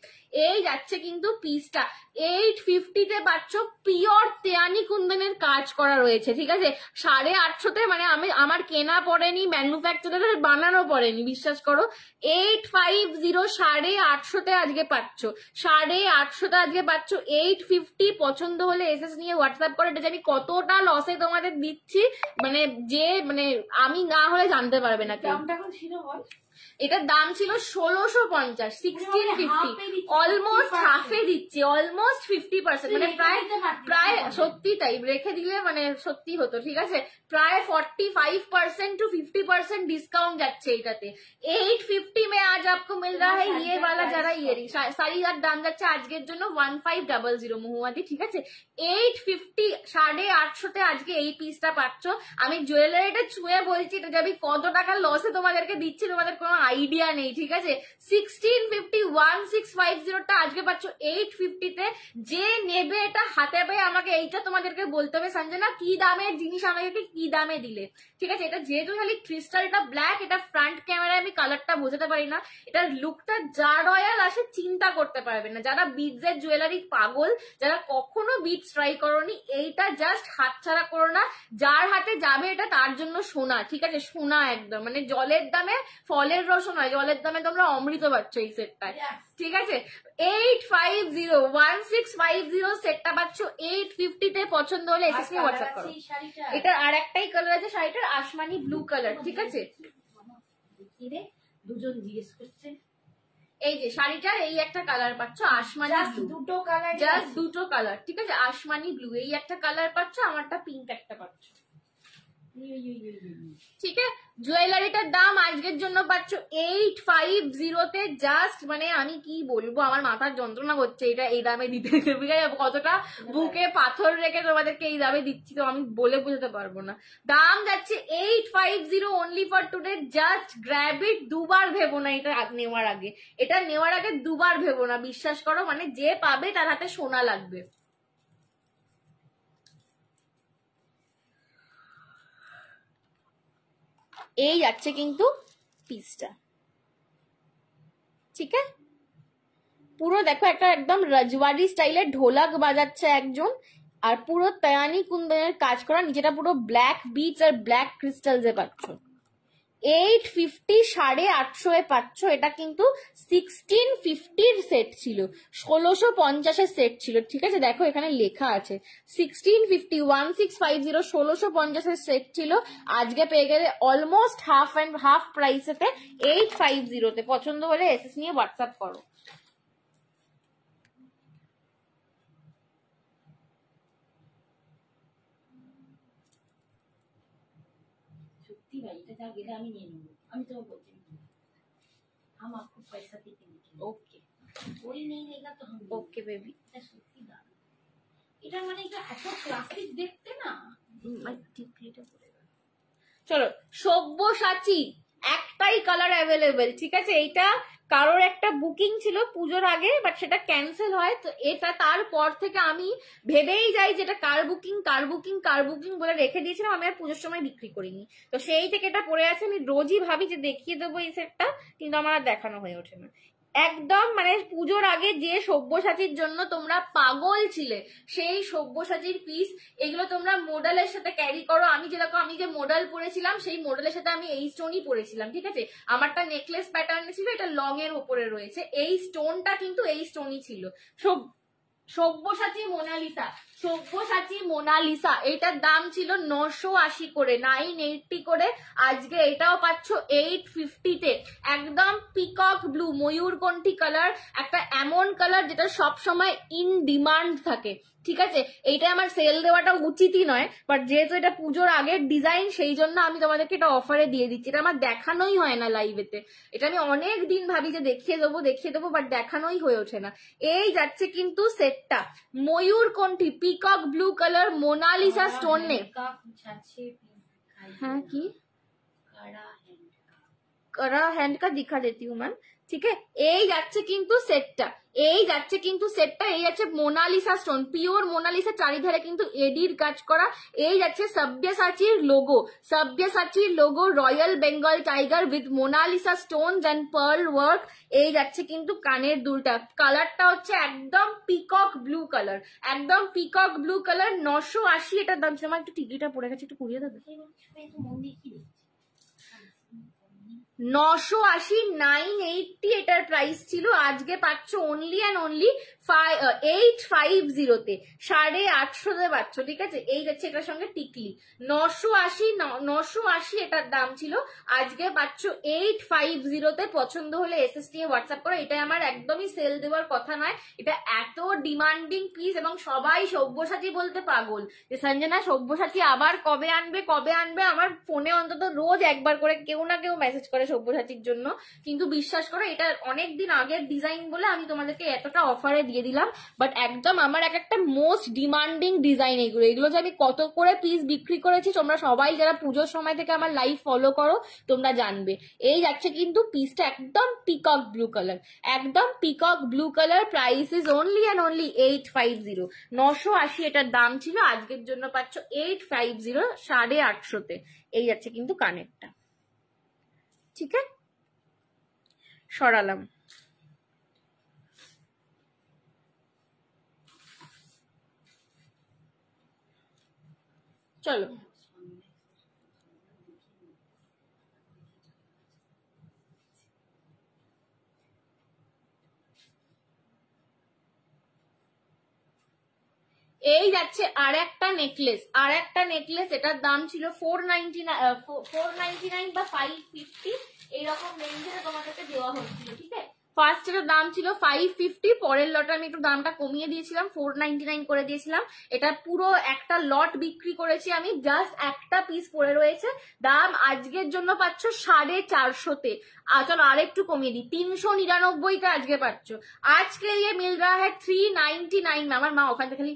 এই যাচ্ছে কিন্তু পিসটা 850-তে পাচ্ছ। পিওর তেয়ানি কুন্দনের কাজ করা রয়েছে। ঠিক আছে, 850-তে মানে আমার কেনা পড়েনি, ম্যানুফ্যাকচারারের বানানো পড়েনি, বিশ্বাস করো। 850, 850-তে আজকে পাচ্ছ। 850-তে আজকে পাচ্ছ 850। পছন্দ হলে এসএস নিয়ে হোয়াটসঅ্যাপ করে। এটা জানি কতটা লসে তোমাদের দিচ্ছি, মানে যে মানে আমি না হলে জানতে পারবে না। দামটা এখন ছিল বল? এটার দাম ছিল 1650, 1650, অলমোস্ট হাফে দিচ্ছে, অলমোস্ট 50%, মানে প্রায় সত্যি তাই রেখে দিলে মানে সত্যি হতো। ঠিক আছে, প্রায় 45% to 50% डिस्काउंट যাচ্ছে এটাতে। 850 में आज आपको मिल रहा है ये वाला जरा इयरिंग। শাড়ির দাম যাচ্ছে আজকের জন্য 1500 মহুয়াদি। ঠিক আছে, 850, 850-তে আজকে এই পিসটা পাচ্ছ। আমি জুয়েলারিটা ছুঁয়ে বলছি, এটা যাবি কত টাকা লসে তোমাদেরকে দিচ্ছি তোমাদের কোনো আইডিয়া নেই। ঠিক আছে, 1650, 1650টা আজকে পাচ্ছ 850-তে। যে নেবে এটা হাতে পেয়ে আমাকে এইটা তোমাদেরকে বলতে হবে সঞ্জনা কি দামের জিনিস আমাদেরকে কি দামে দিলে। ঠিক আছে, এটা যেহেতু খালি ক্রিস্টালটা ব্ল্যাক, এটা ফ্রন্ট ক্যামেরায় আমি কালারটা বোঝাতে পারি না। এটার লুকটা যা রয়্যাল আসে চিন্তা করতে পারবে না। যারা বিটসের জুয়েলারি পাগল, যারা কখনো বিটস ট্রাই করোনি, এইটা জাস্ট হাতছাড়া করো না। যার হাতে যাবে এটা তার জন্য সোনা। ঠিক আছে, সোনা একদম, মানে জলের দামে ফলের রস নয়, জলের দামে তোমরা অমৃত পাচ্ছ এই সেটটায়। ঠিক আছে, 850, 1650 সেটটা পাচ্ছ 850-তে। পছন্দ হলে এসএস কে হোয়াটসঅ্যাপ করো। এটার আর একটাই কালার আছে শাড়িটার, আসমানি ব্লু কালার। ঠিক আছে, দুজন জিজ্ঞেস করছে। এই যে শাড়িটার এই একটা কালার পাচ্ছ, আসমানি ব্লু, দুটো কালার, জাস্ট দুটো কালার। ঠিক আছে, আসমানি ব্লু এই একটা কালার পাচ্ছ, আমারটা পিঙ্ক একটা পাচ্ছ। ঠিক আছে, জুয়েলারিটার দাম আজকের জন্য পাচ্ছ 850-তে। জাস্ট মানে আমি কি বলবো, আমার মাথার যন্ত্রণা করছে এটা এই দামে দিতে। কতটা বুকে পাথর রেখে তোমাদেরকে এই দামে দিচ্ছি তো আমি বলে বোঝাতে পারবো না। দাম যাচ্ছে 850 only for today. Just grab ইট। দুবার ভেবো না এটা নেওয়ার আগে, এটা নেওয়ার আগে দুবার ভেবো না, বিশ্বাস করো। মানে যে পাবে তার হাতে সোনা লাগবে। এই যাচ্ছে কিন্তু পিসটা, ঠিক আছে। পুরো দেখো একটা একদম রাজওয়াড়ি স্টাইলের ঢোলক বাজাচ্ছে একজন, আর পুরো তয়ানি কুন্দনের কাজ করা, নিচেটা পুরো ব্ল্যাক বিটস আর ব্ল্যাক ক্রিস্টালসে পাচ্ছ। 850 850 পাচ্ছ। এটা কিন্তু 1650 সেট ছিল, 1650 সেট ছিল, ঠিক আছে। দেখো এখানে লেখা আছে 1650 1650 1650 সেট ছিল, আজকে পেয়ে গেলে অলমোস্ট হাফ অ্যান্ড হাফ প্রাইসেতে 850 পছন্দ হলে এসএস নিয়ে হোয়াটসঅ্যাপ করো। সত্যি ভাই এটা যা গেলে আমি নিয়ে নেবো, আমি তো বলছি আমার খুব পয়সা দিতে ওকে ওই নেই লেগা তো ওকে বেবি, এটা সত্যি দাম, এটা মানে এটা এত ক্লাসিক দেখতে না। চলো সব্যসাচী একটাই কালার অ্যাভেলেবেল, ঠিক আছে। এইটা কারোর একটা বুকিং ছিল পুজোর আগে, বাট সেটা ক্যান্সেল হয়, তো এটা তারপর থেকে আমি ভেবেই যাই যেটা কার বুকিং কার বুকিং কার বুকিং বলে রেখে দিয়েছিলাম, আমি আর পুজোর সময় বিক্রি করিনি। তো সেই থেকে এটা পড়ে আছে, আমি রোজই ভাবি যে দেখিয়ে দেবো এই সেটটা, কিন্তু আমার আর দেখানো হয়ে ওঠে না। একদম মানে পুজোর আগে যে সব্যসাচীর জন্য তোমরা পাগল ছিলে, সেই সব্যসাচীর পিস, এগুলো তোমরা মডেলের সাথে ক্যারি করো। আমি যেরকম আমি যে মডেল পরেছিলাম সেই মডেলের সাথে আমি এই স্টোনই পরেছিলাম, ঠিক আছে। আমারটা নেকলেস প্যাটার্ন ছিল, এটা লং এর উপরে রয়েছে, এই স্টোনটা কিন্তু এই স্টোনই ছিল। সব্যসাচী মোনালিসা, সব্যসাচী মোনালিসা, এইটার দাম ছিল 980 করে, 980 করে, আজকে এটাও পাচ্ছ 850-তে। একদম পিকক ব্লু ময়ূরকণ্ঠী কালার, একটা এমন কালার যেটা সব সময় ইন ডিমান্ড থাকে, ঠিক আছে। এইটা আমার সেল দেওয়াটা উচিতই নয়, বাট যেহেতু এটা পুজোর আগের ডিজাইন সেই জন্য আমি তোমাদেরকে এটা অফারে দিয়ে দিচ্ছি। এটা আমার দেখানোই হয় না লাইভেতে, এটা আমি অনেক দিন ভাবি যে দেখিয়ে দেবো, বাট দেখানোই হয়ে ওঠে না। এই যাচ্ছে কিন্তু সেটটা ময়ূরকণ্ঠী peacock blue colour Mona Lisa stone নে। हाँ की कड़ा हैंड का दिखा देती हूँ मैम, ঠিক আছে। এই যাচ্ছে কিন্তু সেটটা, এই যাচ্ছে কিন্তু সেটটা, এই যাচ্ছে মোনালিসা স্টোন, পিওর মোনালিসা, চারিধারে কিন্তু এডির কাজ করা। এই যাচ্ছে সব্যসাচীর লোগো, সব্যসাচীর logo royal Bengal tiger with Mona Lisa stones and pearl work. এই যাচ্ছে কিন্তু কানের দুলটা, কালারটা হচ্ছে একদম পিকক ব্লু কালার, একদম পিকক ব্লু কালার। 980 এটার দাম ছিল। আমার একটু টিকিটা পড়ে গেছে, একটু পুড়িয়ে দেবে। 980 980 এটার প্রাইস ছিল, আজকে পাচ্ছ অনলি অ্যান্ড অনলি 850-তে, 850 পাচ্ছ, ঠিক আছে। এই যাচ্ছে এটার সঙ্গে টিকলি, 980 এটার দাম ছিল, আজকে পাচ্ছ 850-তে। পছন্দ হলে এসএস নিয়ে হোয়াটসঅ্যাপ করো। এটা আমার একদমই সেল দেওয়ার কথা নয়, এটা এত ডিমান্ডিং পিস এবং সবাই সব্যসাচী বলতে পাগল যে সঞ্জনা সব্যসাচী আবার কবে আনবে কবে আনবে। আমার ফোনে অন্তত রোজ একবার করে কেউ না কেউ মেসেজ করে সব্যসাচীর জন্য, কিন্তু বিশ্বাস করো এটা অনেকদিন আগের ডিজাইন বলে আমি তোমাদেরকে এতটা অফারে দিয়ে দিলাম, বাট একদম আমার একটা মোস্ট ডিমান্ডিং ডিজাইন এগুলো যে আমি কত করে পিস বিক্রি করেছি তোমরা সবাই যারা পুজোর সময় থেকে আমার লাইভ ফলো করো তোমরা জানবে। এই যাচ্ছে কিন্তু পিসটা একদম পিকক ব্লু কালার, একদম peacock blue colour, price is only and only 850। 980 এটার দাম ছিল, আজকের জন্য পাচ্ছ 850 850-তে। এই যাচ্ছে কিন্তু কানেরটা, ঠিক আছে। সরালাম। চলো এই যাচ্ছে আর একটা নেকলেস, এটার দাম ছিল 499 বা 550 এইরকম রেঞ্জে তোমাদেরকে দেওয়া হচ্ছিল, ঠিক আছে। ফার্স্ট এটার দাম ছিল 550, পরের লটে আমি একটু দামটা কমিয়ে দিয়েছিলাম, 499 করে দিয়েছিলাম। এটা পুরো একটা লট বিক্রি করেছি আমি, জাস্ট একটা পিস পড়ে রয়েছে, দাম আজকের জন্য পাচ্ছ 450-তে। চলো আরেকটু কমিয়ে দিই, 399-তে আজকে পাচ্ছ। আজকে ইয়ে মিল রা হ্যাঁ 399। আমার মা ওখান থেকে খালি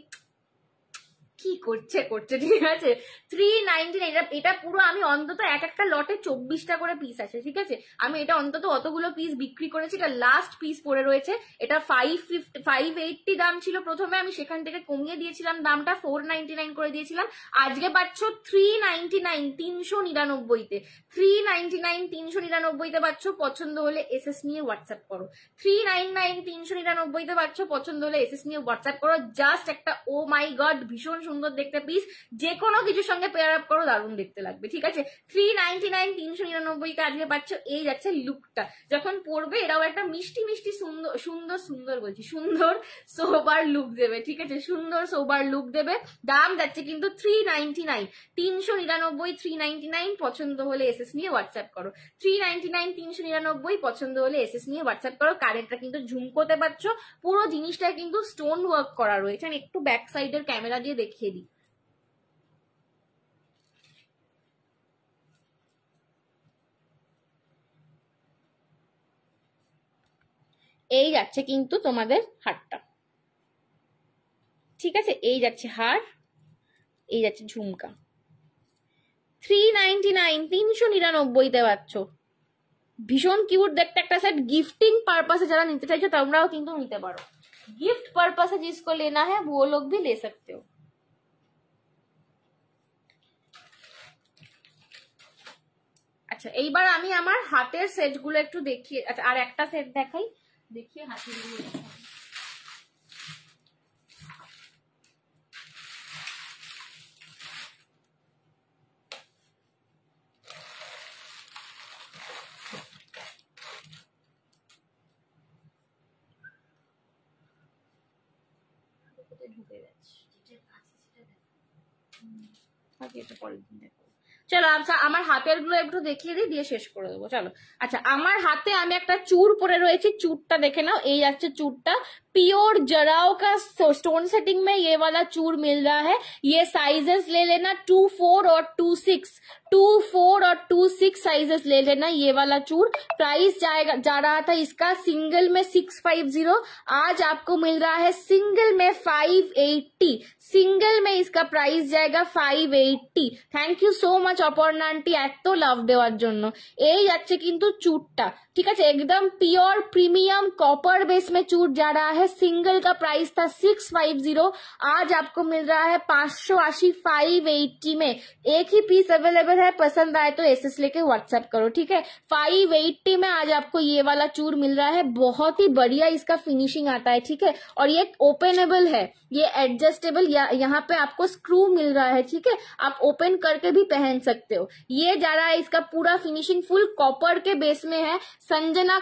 কি করছে করছে, ঠিক আছে। 399, এটা পুরো আমি অন্তত এক একটা লটে 24টা করে পিস আছে, ঠিক আছে। আমি এটা অন্তত অতগুলো পিস বিক্রি করেছি, এটা লাস্ট পিস পড়ে রয়েছে। এটা 580 দাম ছিল প্রথমে, আমি সেখান থেকে কমিয়ে দিয়েছিলাম দামটা, 499 করে দিয়েছিলাম। আজকে পাচ্ছ 399, 399-তে। 399, 399-তে পাচ্ছ। পছন্দ হলে এসএস নিয়ে হোয়াটসঅ্যাপ করো। 399, 399-তে পাচ্ছ। পছন্দ হলে এসএস নিয়ে হোয়াটসঅ্যাপ করো। জাস্ট একটা ও মাই গড ভীষণ সুন্দর দেখতে পিস, যে কোনো কিছুর সঙ্গে পেয়ার আপ করো, দারুণ দেখতে লাগবে, ঠিক আছে। 399, 399-তে আজকে পাচ্ছ। এই যাচ্ছে লুকটা, যখন পরবে এরাও একটা মিষ্টি মিষ্টি সুন্দর সুন্দর সুন্দর বলছি সুন্দর সোবার লুক দেবে, ঠিক আছে। সুন্দর সোবার লুক দেবে। দাম যাচ্ছে কিন্তু 399, 399, 399। পছন্দ হলে এসএস নিয়ে হোয়াটসঅ্যাপ করো। 399, 399, পছন্দ হলে এসএস নিয়ে হোয়াটসঅ্যাপ করো। কারেন্টটা কিন্তু ঝুমকোতে পাচ্ছ, পুরো জিনিসটা কিন্তু স্টোন ওয়ার্ক করা রয়েছে। আমি একটু ব্যাক সাইডের ক্যামেরা দিয়ে দেখিয়ে দিই। এই যাচ্ছে কিন্তু তোমাদের হারটা, ঠিক আছে। এই যাচ্ছে হার, এই যাচ্ছে ঝুমকা। 399, 399-তে পাচ্ছ। ভীষণ কিউট দেখতে একটা সেট। गिफ्टिंग पर्पस যারা নিতে চাইছো তোমরাও কিন্তু নিতে পারো। गिफ्ट पर्पस जिसको लेना है वो लोग भी ले सकते हो। আচ্ছা, এইবার আমি আমার হাতের সেট গুলো একটু দেখিয়ে, আচ্ছা আর একটা সেট দেখাই, দেখিয়ে হাতের গুলো দেখাই। ঢুকে যাচ্ছে, পরের দিন দেখো। চলো আচ্ছা, আমার হাতের গুলো একটু দেখিয়ে দিই, দিয়ে শেষ করে দেবো। চলো আচ্ছা, আমার হাতে আমি একটা চূড় পরে রয়েছি, চূড়টা দেখে নাও। এই যাচ্ছে চূড়টা, प्योर जराओ का स्टोन सेटिंग में ये वाला चूर मिल रहा है। ये साइजेस ले लेना 2-4 और 2-6, 2-4 और 2-6 साइजेस ले लेना ये वाला चूर। प्राइस जा रहा था इसका सिंगल में 650, आज आपको मिल रहा है सिंगल में 580। सिंगल में इसका प्राइस जाएगा 580। Thank you so much Aparna aunty, এত লাভ দেওয়ার জন্য। এই যাচ্ছে কিন্তু চূড়টা, ঠিক আছে। एकदम प्योर प्रीमियम कॉपर बेस में चूर जा रहा है। सिंगल का प्राइस था 650, आज आपको मिल रहा है 580, 580 में। एक ही पीस अवेलेबल है, पसंद आए तो एसएस लेके व्हाट्सएप करो, ठीक है। 580 में आज आपको ये वाला चूर मिल रहा है। बहुत ही बढ़िया इसका फिनिशिंग आता है, ठीक है। और ये ओपनेबल है, ये एडजस्टेबल, यहाँ पे आपको स्क्रू मिल रहा है, ठीक है। आप ओपन करके भी पहन सकते हो। ये जा रहा है, इसका पूरा फिनिशिंग फुल कॉपर के बेस में है। संजना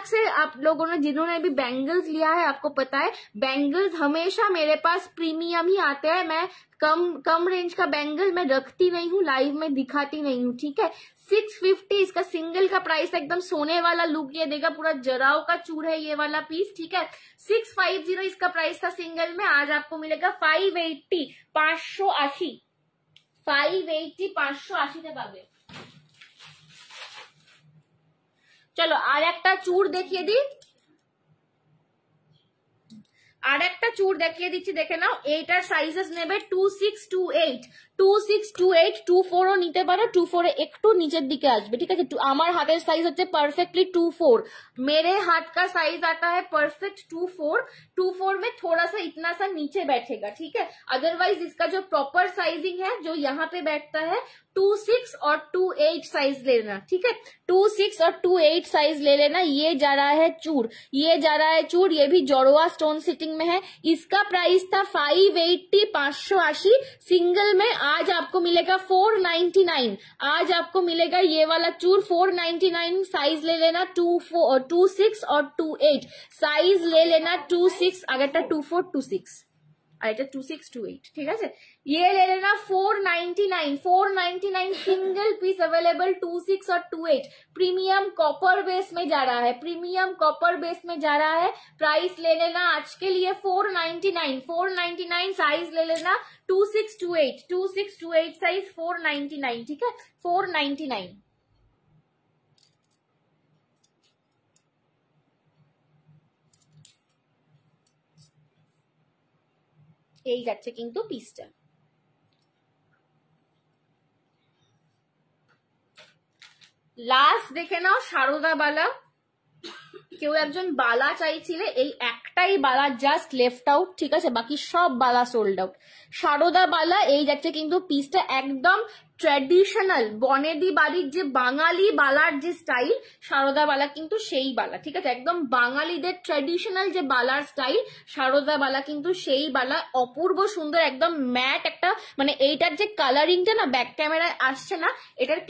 से आप लोगों ने जिन्होंने भी बैंगल्स लिया है आपको पता है, बैंगल्स हमेशा मेरे पास प्रीमियम ही आते हैं। मैं कम रेंज का बैंगल मैं रखती नहीं हूँ, लाइव में दिखाती नहीं हूँ, ठीक है। 650 इसका सिंगल का प्राइस, एकदम सोने वाला लुक ये देगा। पूरा जराव का चूर है ये वाला पीस, ठीक है। 650 इसका प्राइस था सिंगल में, आज आपको मिलेगा 580, 580, 580, 580 পাবে। চলো আর একটা চূড় দেখিয়ে দিই, আর একটা চূড় দেখিয়ে দিচ্ছি, দেখে নাও। এইটার সাইজেস নেবে 2628, 2628, 24ও নিতে পারো। 24 এ একটু নিচের দিকে আসবে, ঠিক আছে। আমার হাতের সাইজ হচ্ছে परफेक्टली 24, मेरे हाथ का साइज आता है परफेक्ट 24, 24 में थोड़ा सा इतना सा नीचे बैठेगा, ठीक है। अदरवाइज इसका जो प्रॉपर साइजिंग है, जो यहाँ पे बैठता है, 26 और 28 साइज लेना, ठीक है। 26 और 28 साइज ले लेना। ये जा रहा है चूड़, ये जा रहा है चूड़, ये भी जोड़वा स्टोन सिटिंग में है। इसका प्राइस था 580, 580। सिंगल में आज आपको मिलेगा 499, आज आपको मिलेगा ये वाला चूर 499। साइज ले लेना 26 और 28 साइज ले लेना। 26 আগেরটা 24, 26 আর এটা 26, 28, ঠিক আছে। ये ले लेना 499, 499 सिंगल पीस अवेलेबल। 26 और 28 प्रीमियम कॉपर बेस में जा रहा है, प्रीमियम कॉपर बेस में जा रहा है। प्राइस ले लेना आज के लिए 499, 499 साइज ले लेना। 2628, 2628 साइज 499, ठीक है। 499। এই যাচ্ছে কিন্তু পিসটা। লাস্ট দেখে নাও সারদা বালা। কেউ একজন বালা চাইছিলে, এই একটাই বালা জাস্ট লেফট আউট, ঠিক আছে, বাকি সব বালা সোল্ড আউট। সারদা বালা এই যাচ্ছে কিন্তু পিসটা, একদম ট্র্যাডিশনাল বনেদি বাড়ির যে বাঙালি বালার যে স্টাইল, সারদা বালা কিন্তু সেই বালা, ঠিক আছে, একদম বাঙালিদের ট্র্যাডিশনাল যে বালার স্টাইল, সারদা বালা কিন্তু সেই বালা। অপূর্ব সুন্দর, একদম ম্যাট একটা, মানে এইটার যে কালারিংটা না ব্যাক ক্যামেরায় আসছে না, এটার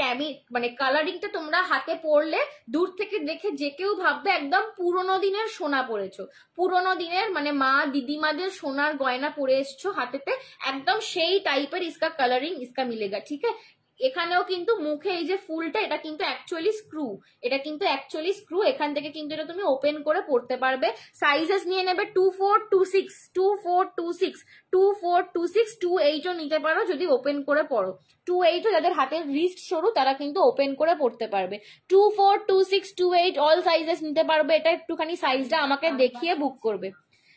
মানে কালারিংটা তোমরা হাতে পরলে দূর থেকে দেখে যে কেউ ভাববে একদম পুরোনো দিনের সোনা পরেছো, পুরোনো দিনের মানে মা দিদিমাদের সোনার গয়না পরে এসছো হাতেতে, একদম সেই টাইপের ইসকা কালারিং ইসকা মিলেগা, ঠিক আছে। এখানেও কিন্তু মুখে এই যে ফুলটা, এটা কিন্তু অ্যাকচুয়ালি স্ক্রু, এটা কিন্তু অ্যাকচুয়ালি স্ক্রু, এখান থেকে কিন্তু এটা তুমি ওপেন করে পড়তে পারবে। সাইজেস নিয়ে নেবে 24, 26, 24, 26, 24, 26, 28ও নিতে পারো যদি ওপেন করে পড়ো। 28ও যাদের হাতের রিস্ট সরু তারা কিন্তু ওপেন করে পড়তে পারবে। 24, 26, 28 অল সাইজেস নিতে পারবে। এটা একটুখানি সাইজটা আমাকে দেখিয়ে বুক করবে।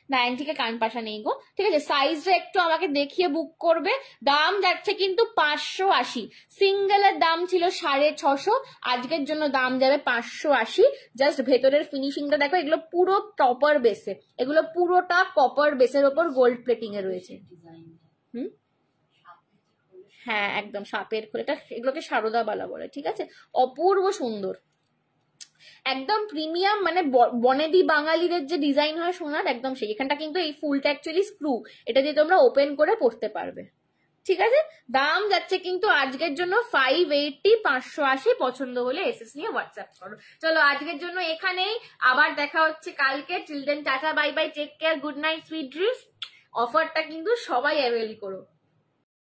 নাইনটিকে কান পাশা নেই গো, ঠিক আছে, সাইজটা একটু আমাকে দেখিয়ে বুক করবে। দাম যাচ্ছে কিন্তু 580, সিঙ্গেলের দাম ছিল 650, আজকের জন্য দাম যাবে 580। জাস্ট ভেতরের ফিনিশিংটা দেখো, এগুলো পুরো কপার বেসে, এগুলো পুরোটা কপার বেসের ওপর গোল্ড প্লেটিং এ রয়েছে। হ্যাঁ একদম সাপের খোল, এটা এগুলোকে সারদা বালা বলে, ঠিক আছে, অপূর্ব সুন্দর, একদম প্রিমিয়াম, মানে বনেদি বাঙালিদের যে ডিজাইন হয় সোনার একদম সেই। এখানটা কিন্তু এই ফুলটা অ্যাকচুয়ালি স্ক্রু, এটা দিয়ে তোমরা ওপেন করে পড়তে পারবে, ঠিক আছে। দাম যাচ্ছে কিন্তু আজকের জন্য 580, 580। পছন্দ হলে এসএস নিয়ে হোয়াটসঅ্যাপ করো। চলো আজকের জন্য এখানেই, আবার দেখা হচ্ছে কালকে। Children tata, bye bye, take care, good night, sweet dreams. অফারটা কিন্তু সবাই অ্যাভেল করো।